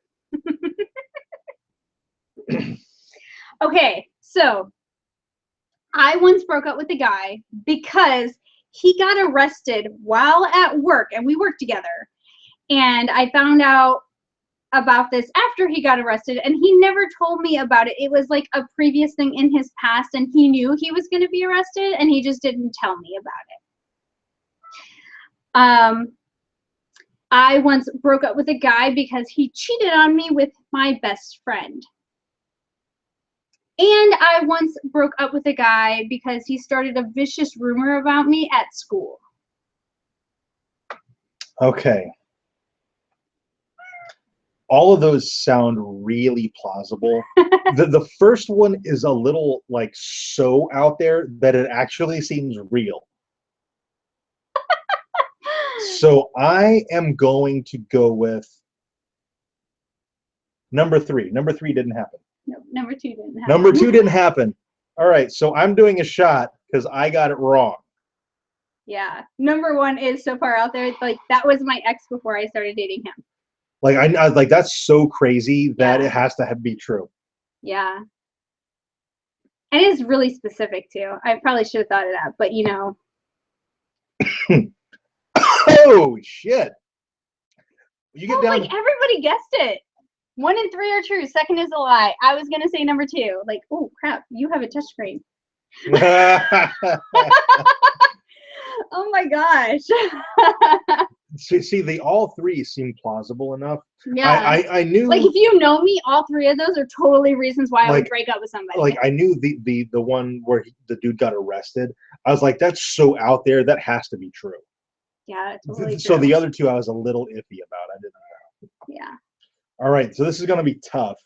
Okay, so I once broke up with a guy because he got arrested while at work, and we worked together. And I found out about this after he got arrested, and he never told me about it. It was like a previous thing in his past, and he knew he was going to be arrested, and he just didn't tell me about it. I once broke up with a guy because he cheated on me with my best friend. And I once broke up with a guy because he started a vicious rumor about me at school. Okay. All of those sound really plausible. The first one is a little like so out there that it actually seems real. So I am going to go with number 3. Number 3 didn't happen. No, number 2 didn't happen. Number 2 didn't happen. All right, so I'm doing a shot because I got it wrong. Yeah, number 1 is so far out there. Like that was my ex before I started dating him. Like I like that's so crazy that it has to be true. Yeah. And it's really specific too. I probably should have thought of that, but you know. Oh shit! You get down. Like everybody guessed it. 1 and 3 are true. 2nd is a lie. I was gonna say number 2. Like, oh crap, you have a touchscreen. Oh my gosh. see, they all three seem plausible enough. Yeah. I knew, like, if you know me, all three of those are totally reasons why I would break up with somebody. Like, I knew the one where the dude got arrested. I was like, that's so out there. That has to be true. Yeah, totally So true. the other two, I was a little iffy about. I didn't know. Yeah. All right, so this is going to be tough.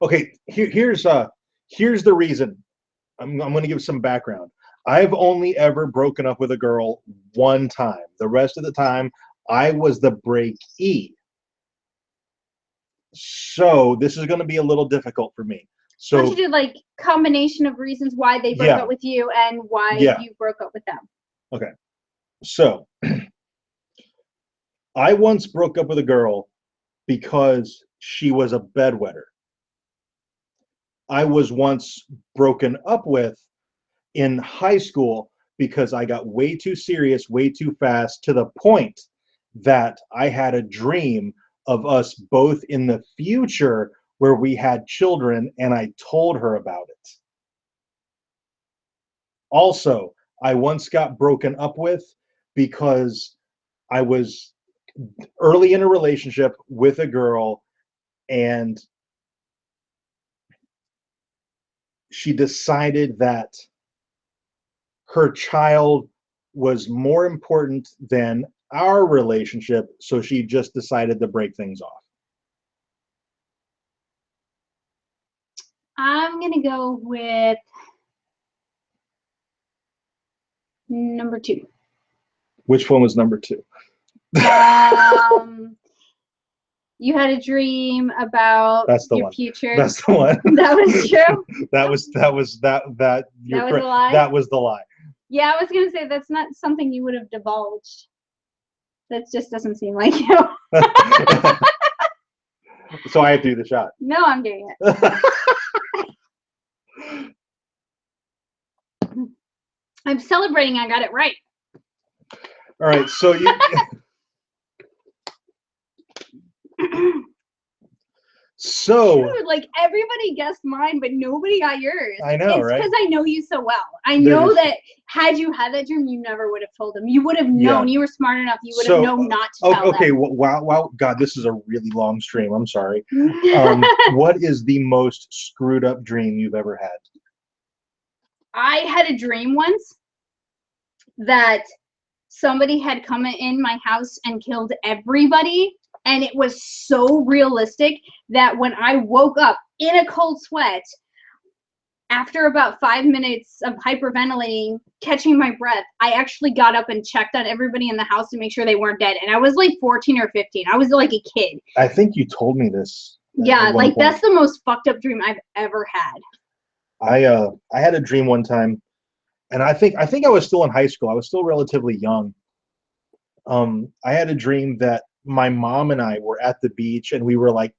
Okay, here's the reason. I'm going to give some background. I've only ever broken up with a girl one time. The rest of the time, I was the breakee. So this is going to be a little difficult for me. So why don't you do like combination of reasons why they broke up with you and why you broke up with them? Okay. So I once broke up with a girl because she was a bedwetter. I was once broken up with in high school because I got way too serious, way too fast, to the point that I had a dream of us both in the future where we had children, and I told her about it. Also, I once got broken up with because I was early in a relationship with a girl, and she decided that her child was more important than our relationship, so she just decided to break things off. I'm gonna go with number 2. Which one was number 2? You had a dream about your future. That's the one. That was true. that was a lie. That was the lie. Yeah, I was gonna say that's not something you would have divulged. That just doesn't seem like you. So I have to do the shot. No, I'm doing it. I'm celebrating I got it right. All right, so you so dude, like everybody guessed mine, but nobody got yours. I know, it's right? Because I know you so well. I know that had you had that dream, you never would have told them. You would have known. You were smart enough. You would have known not to tell them. Okay, wow, God, this is a really long stream. I'm sorry. What is the most screwed up dream you've ever had? I had a dream once that somebody had come in my house and killed everybody. And it was so realistic that when I woke up in a cold sweat, after about 5 minutes of hyperventilating, catching my breath, I actually got up and checked on everybody in the house to make sure they weren't dead. And I was like 14 or 15. I was like a kid. I think you told me this. Yeah, like that's the most fucked up dream I've ever had. I had a dream one time, and I think I was still in high school. I was still relatively young. I had a dream that my mom and I were at the beach, and we were like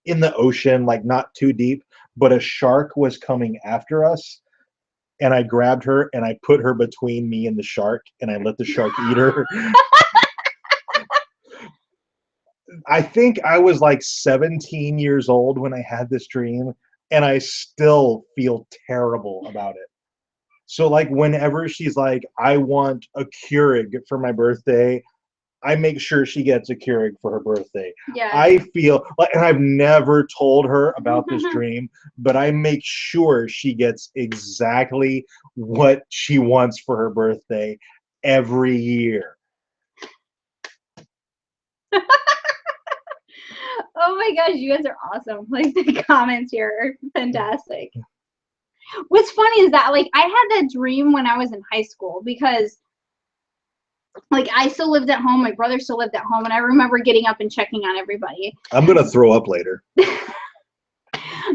in the ocean, like not too deep, but a shark was coming after us, and I grabbed her and I put her between me and the shark, and I let the shark eat her. I think I was like 17 years old when I had this dream, and I still feel terrible about it. So like whenever she's like, I want a Keurig for my birthday, I make sure she gets a Keurig for her birthday. Yeah. I feel like, and I've never told her about this dream, but I make sure she gets exactly what she wants for her birthday every year. Oh my gosh, you guys are awesome. Like the comments here are fantastic. What's funny is that like I had that dream when I was in high school because like I still lived at home, my brother still lived at home, and I remember getting up and checking on everybody. I'm gonna throw up later.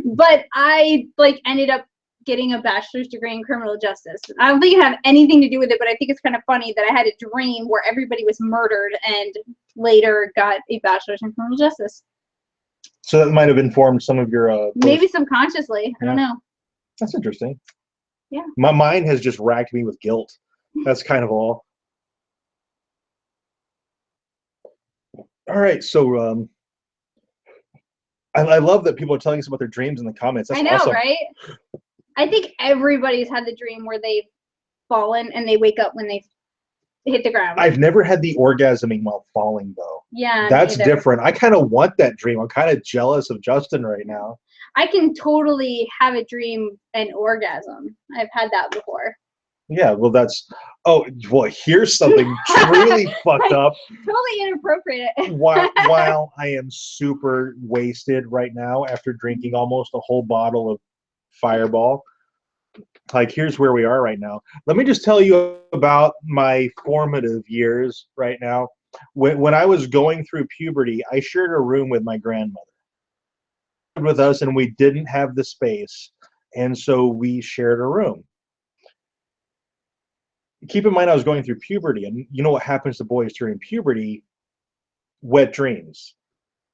But I like ended up getting a bachelor's degree in criminal justice. I don't think it had anything to do with it, but I think it's kind of funny that I had a dream where everybody was murdered and later got a bachelor's in criminal justice. So that might have informed some of your maybe subconsciously. I don't know. That's interesting. Yeah. My mind has just racked me with guilt. That's kind of all. All right, so I love that people are telling us about their dreams in the comments. That's I know, awesome. right? I think everybody's had the dream where they've fallen and they wake up when hit the ground. I've never had the orgasming while falling though. Yeah, that's neither. different. I kind of want that dream. I'm kind of jealous of Justin right now. I can totally have a dream and orgasm. I've had that before. Yeah, well, here's something truly fucked up. Totally inappropriate. while I am super wasted right now after drinking almost a whole bottle of Fireball, like, here's where we are right now. Let me just tell you about my formative years right now. When I was going through puberty, I shared a room with my grandmother with us, and we didn't have the space, and so we shared a room. Keep in mind, I was going through puberty, and you know what happens to boys during puberty? Wet dreams.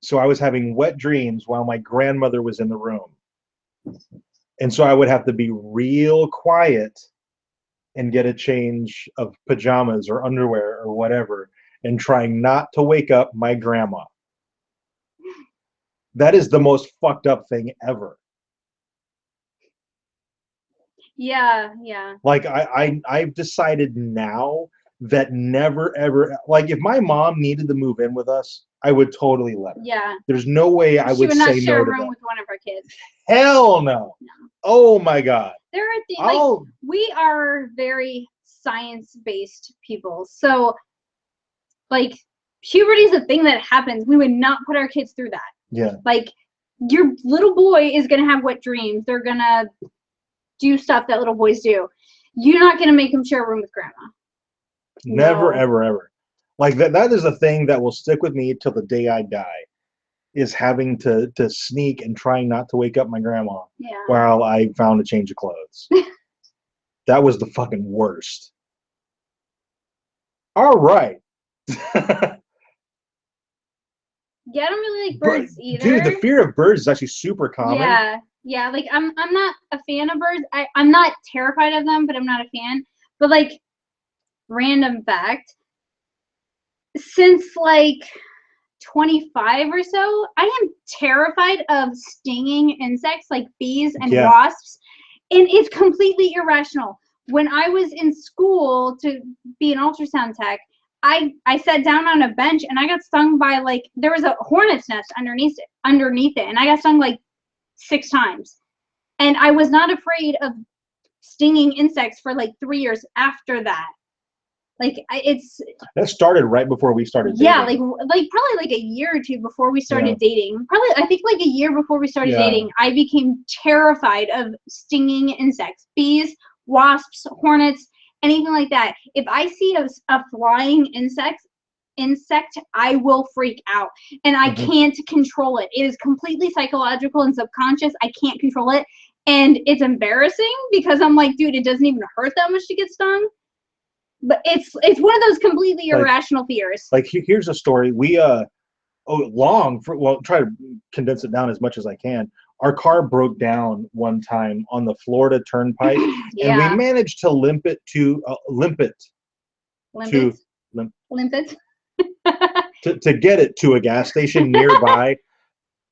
So I was having wet dreams while my grandmother was in the room. And so I would have to be real quiet and get a change of pajamas or underwear or whatever, and trying not to wake up my grandma. That is the most fucked up thing ever. Yeah. Like, I've decided now that never ever, like, if my mom needed to move in with us, I would totally let her. Yeah. There's no way I would say no to that. She would not share a room with one of our kids. Hell no. Oh my God. There are things like, we are very science-based people. So, like, puberty is a thing that happens. We would not put our kids through that. Yeah. Like, your little boy is gonna have wet dreams. They're gonna do stuff that little boys do. You're not gonna make him share a room with grandma. Never, ever. Like, that is a thing that will stick with me till the day I die, is having to sneak and trying not to wake up my grandma while I found a change of clothes. That was the fucking worst. All right. Yeah, I don't really like birds either. Dude, the fear of birds is actually super common. Yeah. Like, I'm not a fan of birds. I'm not terrified of them, but I'm not a fan. But, like, random fact, since like 25 or so, I am terrified of stinging insects like bees and wasps, and it's completely irrational. When I was in school to be an ultrasound tech, I sat down on a bench and I got stung by, like, there was a hornet's nest underneath it, and I got stung like 6 times. And I was not afraid of stinging insects for like 3 years after that. Like, that started right before we started dating. Yeah, like probably like a year or two before we started dating. Probably, I think, like a year before we started dating, I became terrified of stinging insects, bees, wasps, hornets, anything like that. If I see a flying insect, I will freak out, and I can't control it. It is completely psychological and subconscious. I can't control it, and it's embarrassing because I'm like, dude, it doesn't even hurt that much to get stung. But it's one of those completely irrational fears. Like, here's a story. We try to condense it down as much as I can. Our car broke down one time on the Florida Turnpike, and we managed to limp it to get it to a gas station nearby.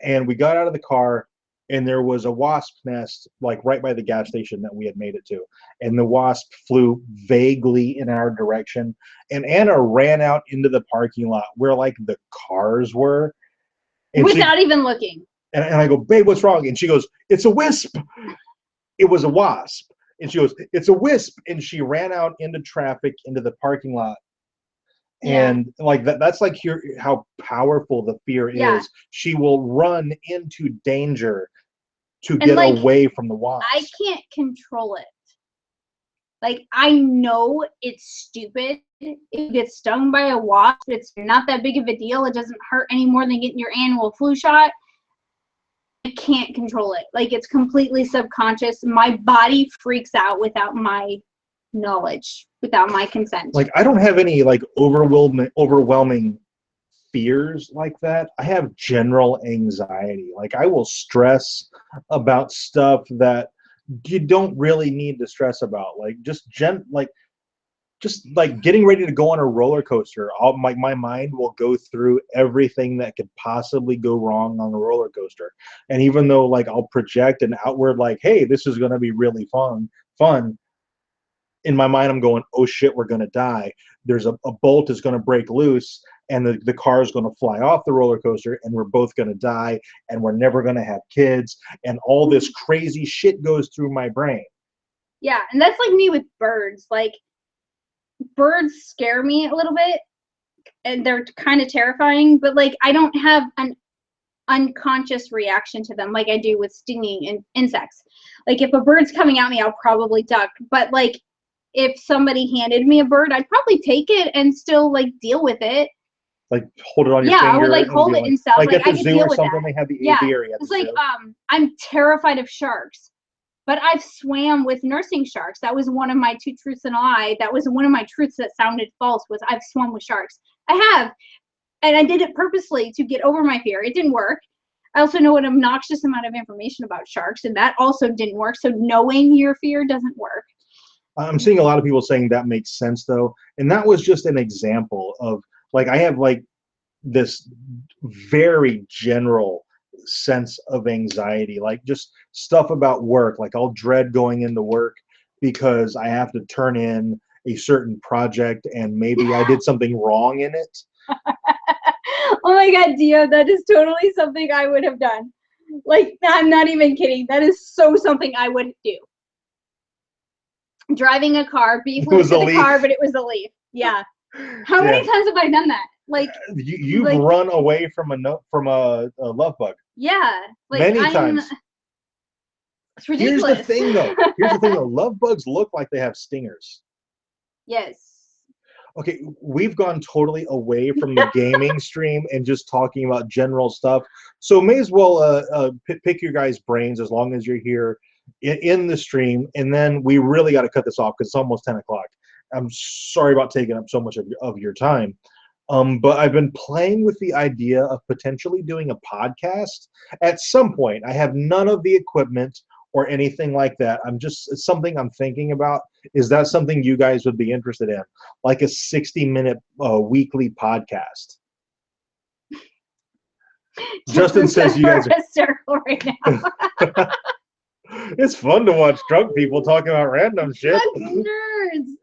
And we got out of the car, and there was a wasp nest, like, right by the gas station that we had made it to. And the wasp flew vaguely in our direction. And Anna ran out into the parking lot where, like, the cars were. And without even looking. And I go, babe, what's wrong? And she goes, it's a wisp. It was a wasp. And she goes, it's a wisp. And she ran out into traffic, into the parking lot. And like that's like how powerful the fear is. She will run into danger to get away from the wasp. I can't control it. Like, I know it's stupid. If you get stung by a wasp, it's not that big of a deal. It doesn't hurt any more than getting your annual flu shot. I can't control it. Like, it's completely subconscious. My body freaks out without my knowledge, without my consent. Like, I don't have any like overwhelming fears like that. I have general anxiety. Like, I will stress about stuff that you don't really need to stress about. Like, just getting ready to go on a roller coaster. My mind will go through everything that could possibly go wrong on a roller coaster. And even though, like, I'll project an outward, like, hey, this is going to be really fun, in my mind, I'm going, oh shit, we're gonna die. There's a bolt is gonna break loose, and the car is gonna fly off the roller coaster, and we're both gonna die, and we're never gonna have kids, and all this crazy shit goes through my brain. Yeah, and that's like me with birds. Like, birds scare me a little bit, and they're kind of terrifying, but like I don't have an unconscious reaction to them like I do with stinging insects. Like, if a bird's coming at me, I'll probably duck, but like if somebody handed me a bird, I'd probably take it and still like deal with it. Like, hold it on your Yeah, finger. I would like hold it and stuff. Like at I the could zoo deal or with something, that. they have the Yeah, aviary at the it's like zoo. I'm terrified of sharks, but I've swam with nursing sharks. That was one of my 2 truths and a lie. That was one of my truths that sounded false, was I've swum with sharks. I have, and I did it purposely to get over my fear. It didn't work. I also know an obnoxious amount of information about sharks, and that also didn't work. So knowing your fear doesn't work. I'm seeing a lot of people saying that makes sense though, and that was just an example of, like, I have like this very general sense of anxiety, like just stuff about work. Like, I'll dread going into work because I have to turn in a certain project and maybe I did something wrong in it. Oh my God, Dio, that is totally something I would have done. Like, I'm not even kidding. That is so something I would do. Driving a car, be flew to the car, but it was a leaf. Yeah. How many times have I done that? Like, you've like, run away from a love bug. Yeah, like many times. It's ridiculous. Here's the thing, though. Love bugs look like they have stingers. Yes. Okay, we've gone totally away from the gaming stream and just talking about general stuff. So may as well pick your guys' brains as long as you're here in the stream, and then we really got to cut this off because it's almost 10 o'clock. I'm sorry about taking up so much of your time. But I've been playing with the idea of potentially doing a podcast at some point. I have none of the equipment or anything like that. It's something I'm thinking about. Is that something you guys would be interested in? Like a 60-minute weekly podcast? Justin says you guys are a circle right now. It's fun to watch drunk people talking about random shit. Nerds.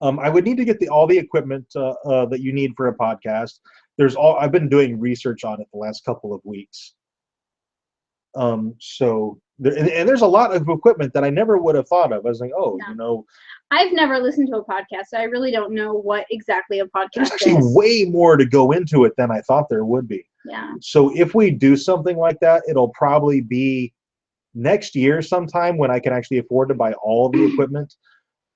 I would need to get all the equipment that you need for a podcast. I've been doing research on it the last couple of weeks. So there's a lot of equipment that I never would have thought of. I was like, I've never listened to a podcast, so I really don't know what exactly a podcast there's actually way more to go into it than I thought there would be. Yeah. So if we do something like that, it'll probably be next year sometime when I can actually afford to buy all the equipment.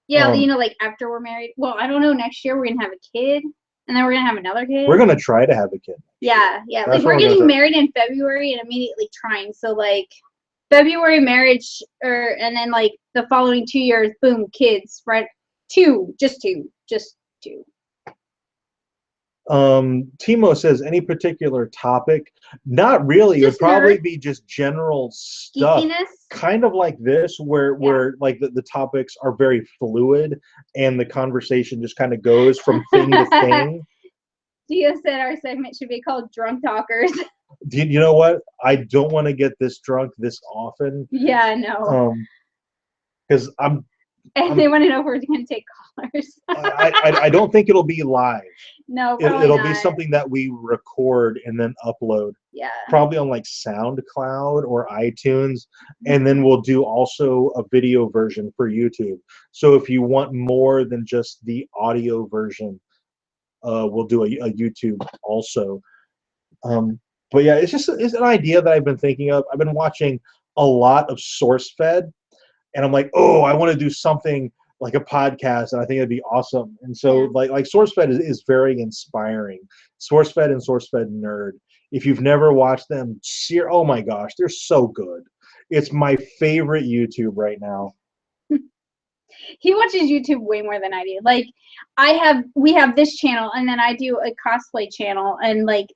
Yeah, like after we're married. Well, I don't know. Next year we're gonna have a kid, and then we're gonna have another kid. We're gonna try to have a kid. Yeah. Like, we're getting married in February and immediately trying. So like February marriage, and then like the following 2 years, boom, kids. Right? Just two. Timo says, any particular topic? Not really. It would probably be just general stuff. Geekiness? Kind of like this, where like the topics are very fluid and the conversation just kind of goes from thing to thing. Dia said our segment should be called Drunk Talkers. You know what? I don't want to get this drunk this often. Yeah, I know. Because they want to know if we're going to take callers. I don't think it'll be live. No, it'll be something that we record and then upload. Yeah. Probably on like SoundCloud or iTunes, and then we'll do also a video version for YouTube. So if you want more than just the audio version, we'll do a YouTube also. But yeah, it's an idea that I've been thinking of. I've been watching a lot of SourceFed, and I'm like, oh, I want to do something like a podcast, and I think it'd be awesome. And so like SourceFed is very inspiring. SourceFed and SourceFed Nerd. If you've never watched them, oh my gosh, they're so good. It's my favorite YouTube right now. He watches YouTube way more than I do. Like, we have this channel, and then I do a cosplay channel, and like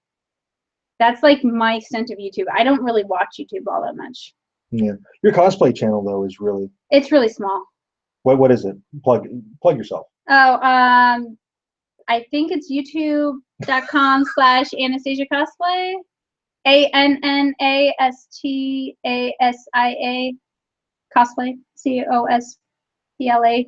that's like my extent of YouTube. I don't really watch YouTube all that much. Yeah, your cosplay channel though is really. It's really small. What is it? Plug yourself. Oh, I think it's youtube.com/Anastasia Cosplay. ANNASTASIA Cosplay. COSPLAY. PLAY.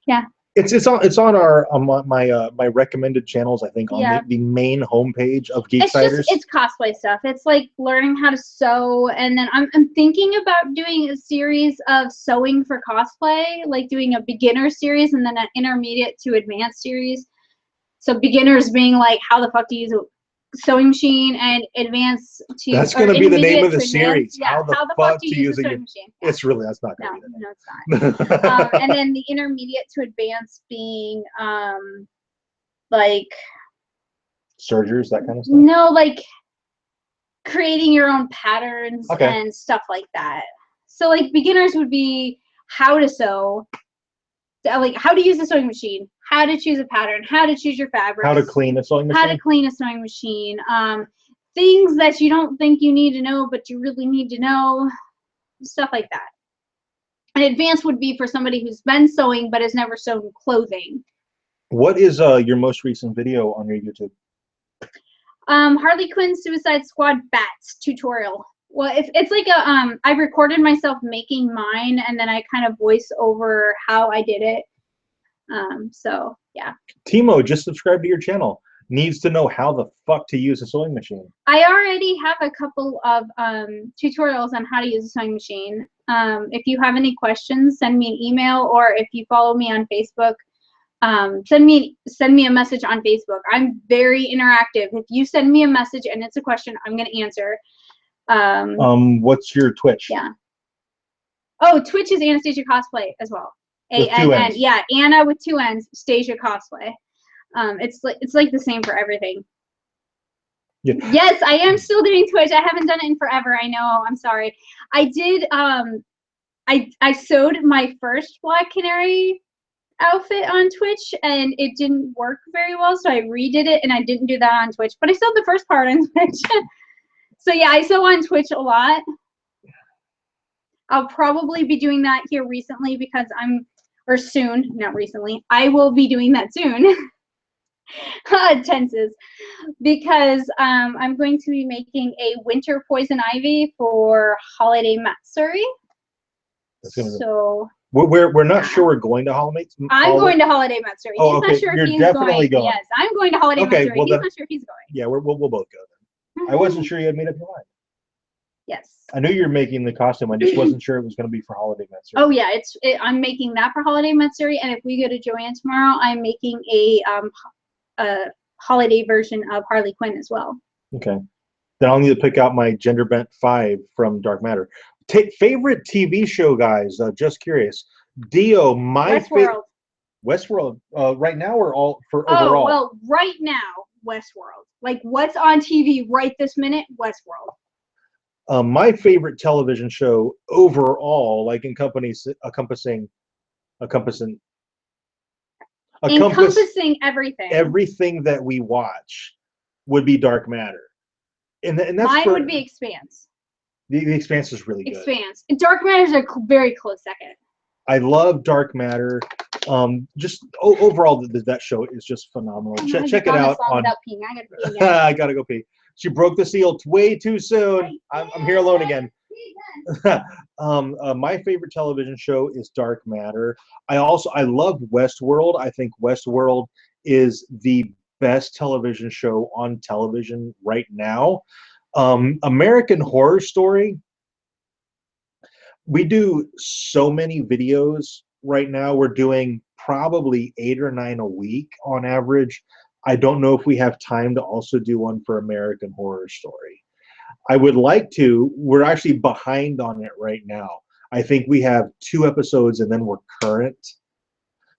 Yeah. It's on our my recommended channels. I think on Yeah. the main homepage of It's Geeksiders. it's cosplay stuff. It's like learning how to sew, and then I'm thinking about doing a series of sewing for cosplay, like doing a beginner series and then an intermediate to advanced series. So beginners being like how the fuck to use a sewing machine, and advanced to That's going to be the name of the intermediate to series. advanced, yeah, how the fuck to use a sewing machine. Yeah. It's really, that's not No, going to be no, it's that. not. And then the intermediate to advanced being like Sergers, that kind of stuff. no, like creating your own patterns and stuff like that. So like beginners would be how to sew, like how to use a sewing machine, how to choose a pattern, how to choose your fabric, how to clean a sewing machine, how to clean a sewing machine, things that you don't think you need to know but you really need to know, stuff like that. And advanced would be for somebody who's been sewing but has never sewn clothing. What is your most recent video on your YouTube? Harley Quinn Suicide Squad Bats tutorial. Well, it's like a I recorded myself making mine, and then I kind of voice over how I did it. So yeah. Timo, just subscribe to your channel. Needs to know how the fuck to use a sewing machine. I already have a couple of tutorials on how to use a sewing machine. If you have any questions, send me an email, or if you follow me on Facebook, send me a message on Facebook. I'm very interactive. If you send me a message and it's a question, I'm gonna answer. What's your Twitch? Yeah. Oh, Twitch is Anastasia Cosplay as well. With 2 N's. Yeah, Anna with 2 N's, Stasia Cosplay. It's like the same for everything. Yeah. Yes, I am still doing Twitch. I haven't done it in forever. I know. I'm sorry. I did. I sewed my first Black Canary outfit on Twitch, and it didn't work very well, so I redid it, and I didn't do that on Twitch. But I sewed the first part on Twitch. So yeah, I sew on Twitch a lot. I'll probably be doing that here recently because or soon, not recently. I will be doing that soon. Tenses. Because I'm going to be making a winter poison ivy for holiday matsuri. So we're not sure we're going to holiday. I'm going to holiday matsuri. Oh, he's not sure if he's definitely going. Yes, I'm going to holiday matsuri. Well, he's not sure if he's going. Yeah, we'll both go then. I wasn't sure you had made up your mind. Yes. I knew you were making the costume. I just wasn't sure it was going to be for holiday matsuri. Oh yeah, I'm making that for holiday matsuri, and if we go to Joanne tomorrow, I'm making a holiday version of Harley Quinn as well. Okay. Then I'll need to pick out my gender bent 5 from Dark Matter. Favorite TV show, guys. Just curious. Dio, my Westworld. Westworld. Right now, or all for Oh, overall? well, right now, Westworld. Like what's on TV right this minute? Westworld. My favorite television show overall, like encompassing everything that we watch, would be Dark Matter, and that's mine would be Expanse. The Expanse is really good. Expanse. Dark Matter is a very close second. I love Dark Matter. Just overall, that show is just phenomenal. Check it out. I gotta go pee. She broke the seal way too soon. I'm here alone again. My favorite television show is Dark Matter. I love Westworld. I think Westworld is the best television show on television right now. American Horror Story. We do so many videos right now. We're doing probably 8 or 9 a week on average. I don't know if we have time to also do one for American Horror Story. I would like to. We're actually behind on it right now. I think we have 2 episodes and then we're current.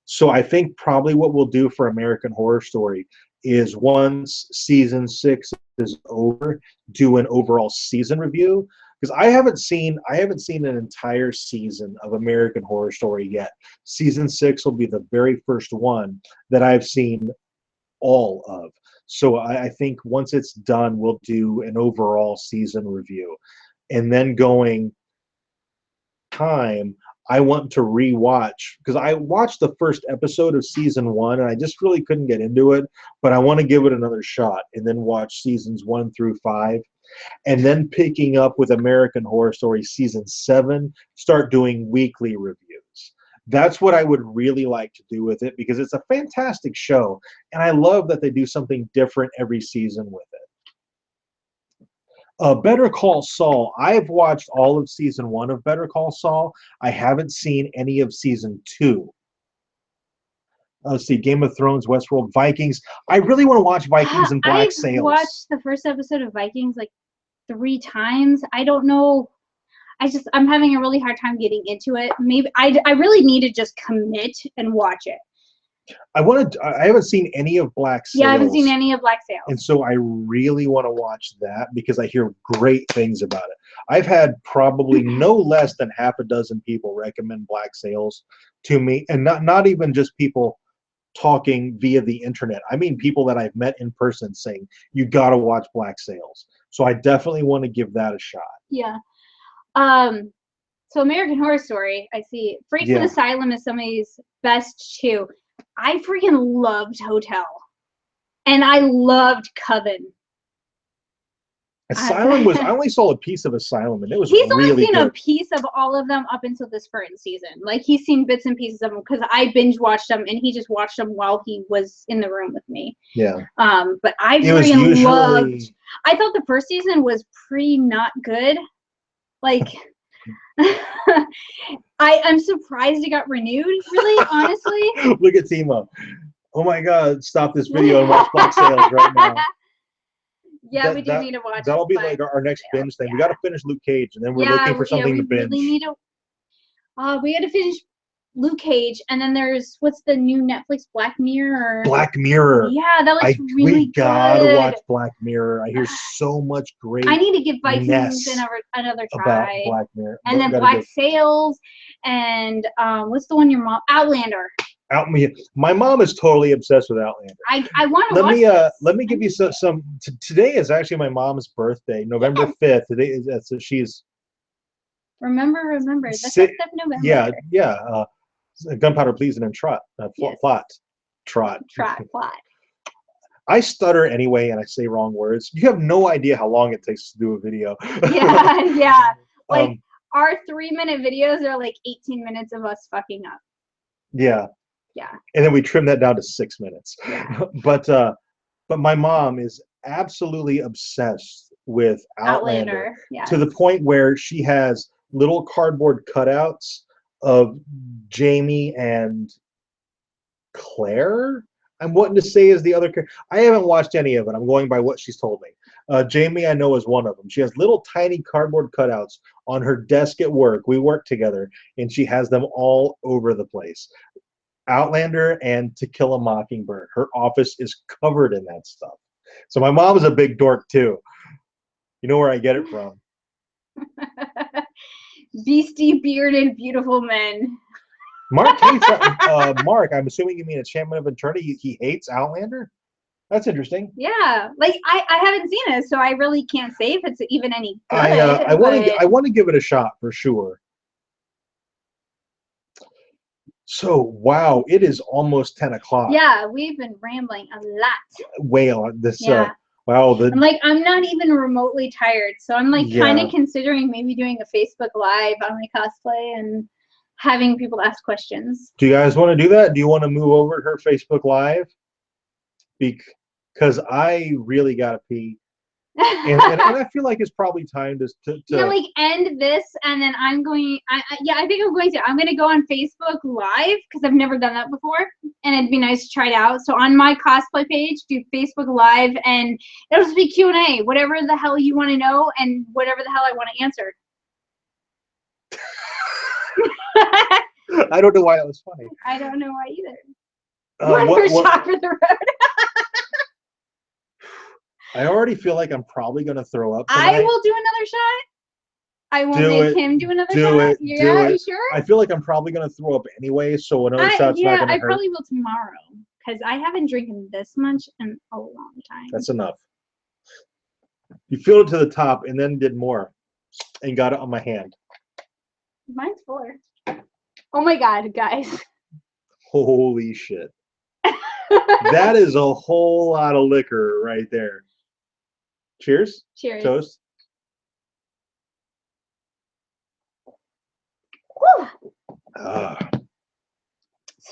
So I think probably what we'll do for American Horror Story is once season 6 is over, do an overall season review. Because I haven't seen an entire season of American Horror Story yet. Season 6 will be the very first one that I've seen all of. So I think once it's done, we'll do an overall season review. And then going time, I want to rewatch, because I watched the first episode of season 1 and I just really couldn't get into it, but I want to give it another shot and then watch seasons 1 through 5. And then picking up with American Horror Story season 7, start doing weekly reviews. That's what I would really like to do with it because it's a fantastic show, and I love that they do something different every season with it. Better Call Saul. I've watched all of season 1 of Better Call Saul. I haven't seen any of season 2. Let's see, Game of Thrones, Westworld, Vikings. I really want to watch Vikings and Black I've Sails. watched the first episode of Vikings like 3 times. I don't know. I'm having a really hard time getting into it. Maybe I really need to just commit and watch it. I haven't seen any of Black Sails. Yeah, I haven't seen any of Black Sails. And so I really want to watch that because I hear great things about it. I've had probably no less than half a dozen people recommend Black Sails to me, and not even just people talking via the internet. I mean people that I've met in person saying, you got to watch Black Sails. So I definitely want to give that a shot. Yeah. So American Horror Story, I see. Freaks in Asylum is somebody's best too. I freaking loved Hotel. And I loved Coven. Asylum was, I only saw a piece of Asylum, and it was He's really only seen good. a piece of all of them up until this current season. Like, he's seen bits and pieces of them because I binge watched them, and he just watched them while he was in the room with me. Yeah. But I freaking loved. I thought the first season was pretty not good. Like, I'm surprised it got renewed. Really, honestly. Look at Timo. Oh my God! Stop this video and watch Black Sails right now. Yeah, we do need to watch. That'll be like our next binge thing. Yeah. We got to finish Luke Cage, and then we're looking for something to binge. Really need to. We got to finish Luke Cage, and then there's what's the new Netflix Black Mirror? Black Mirror. Yeah, that looks really good. We gotta watch Black Mirror. I hear so much great. I need to give Vikings another try. About Black Mirror. And then Black Sails, and what's the one your mom? Outlander. My mom is totally obsessed with Outlander. I want to watch this. Let me give you some. Today is actually my mom's birthday, November 5th. Today is so she's. Remember the 5th of November. Yeah. Gunpowder Pleasing and Trot. Trot. I stutter anyway, and I say wrong words. You have no idea how long it takes to do a video. Yeah. Like our 3-minute videos are like 18 minutes of us fucking up. Yeah. Yeah. And then we trim that down to 6 minutes. Yeah. But my mom is absolutely obsessed with Outlander. Yeah. To the point where she has little cardboard cutouts of Jamie and Claire. I'm wanting to say is the other character. I haven't watched any of it. I'm going by what she's told me. Jamie, I know, is one of them. She has little tiny cardboard cutouts on her desk at work. We work together, and she has them all over the place. Outlander and To Kill a Mockingbird. Her office is covered in that stuff. So my mom is a big dork too. You know where I get it from. Beastie bearded beautiful men. Mark hates Mark, I'm assuming you mean Enchantment of Eternity. He hates Outlander? That's interesting. Yeah. Like I haven't seen it, so I really can't say if it's even any good. I want to give it a shot for sure. So, wow, it is almost 10 o'clock. Yeah, we've been rambling a lot. Whale, this, yeah. Wow. I'm not even remotely tired, so I'm like kind of considering maybe doing a Facebook Live on my cosplay and having people ask questions. Do you guys want to do that? Do you want to move over to her Facebook Live? Because I really got to pee. and I feel like it's probably time to like end this, and then I'm going. I think I'm going to. I'm going to go on Facebook Live because I've never done that before, and it'd be nice to try it out. So on my cosplay page, do Facebook Live, and it'll just be Q&A, whatever the hell you want to know, and whatever the hell I want to answer. I don't know why that was funny. I don't know why either. One more shot for the road. I already feel like I'm probably going to throw up tonight. I will do another shot. I won't make him do another shot. Yeah, you sure? I feel like I'm probably going to throw up anyway, so another shot's not going to hurt. I probably will tomorrow, because I haven't drinking this much in a long time. That's enough. You filled it to the top and then did more and got it on my hand. Mine's fuller. Oh my God, guys. Holy shit. That is a whole lot of liquor right there. Cheers. Cheers. Toast.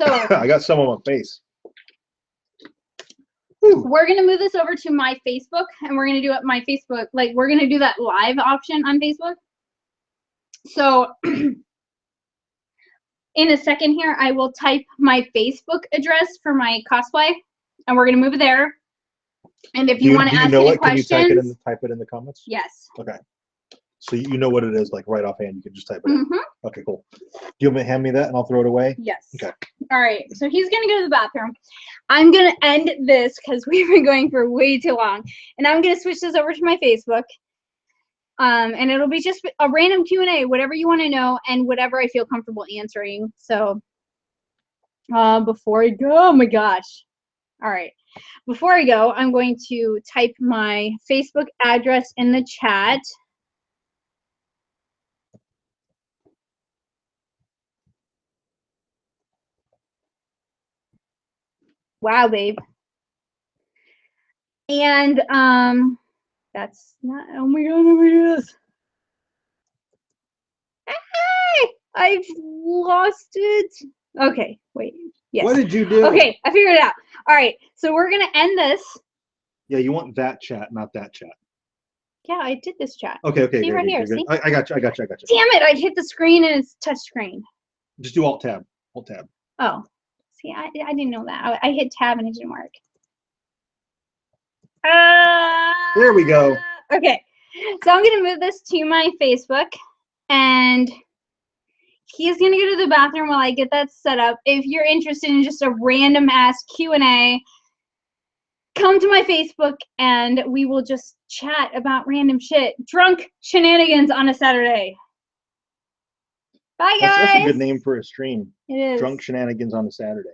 So I got some on my face. we're gonna move this over to my Facebook, and we're gonna do it my Facebook. Like we're gonna do that live option on Facebook. So in a second here, I will type my Facebook address for my cosplay, and we're gonna move it there. And if you want to ask any questions, can you type it in the comments? yes. Okay. So you know what it is, like right offhand. You can just type it in. Mm-hmm. Okay, cool. Do you want me to hand me that and I'll throw it away? Yes. Okay. All right. So he's gonna go to the bathroom. I'm gonna end this because we've been going for way too long, and I'm gonna switch this over to my Facebook. And it'll be just a random Q&A, whatever you want to know and whatever I feel comfortable answering. So before I go, oh my gosh. All right. Before I go, I'm going to type my Facebook address in the chat. Wow, babe. And that's not, oh my god, let me do this. Hey, I've lost it. Okay, wait. Yes. What did you do? Okay, I figured it out. All right, so we're gonna end this. Yeah, you want that chat, not that chat. Yeah, I did this chat. Okay, okay. See good, right good, here, good. see? I got you. Damn it, I hit the screen and it's touch screen. Just do Alt Tab. Alt Tab. Oh, see, I didn't know that. I hit tab and it didn't work. There we go. Okay, so I'm gonna move this to my Facebook, and he's gonna go to the bathroom while I get that set up. If you're interested in just a random ass Q&A, come to my Facebook and we will just chat about random shit. Drunk shenanigans on a Saturday. Bye, guys. That's a good name for a stream. It is. Drunk shenanigans on a Saturday.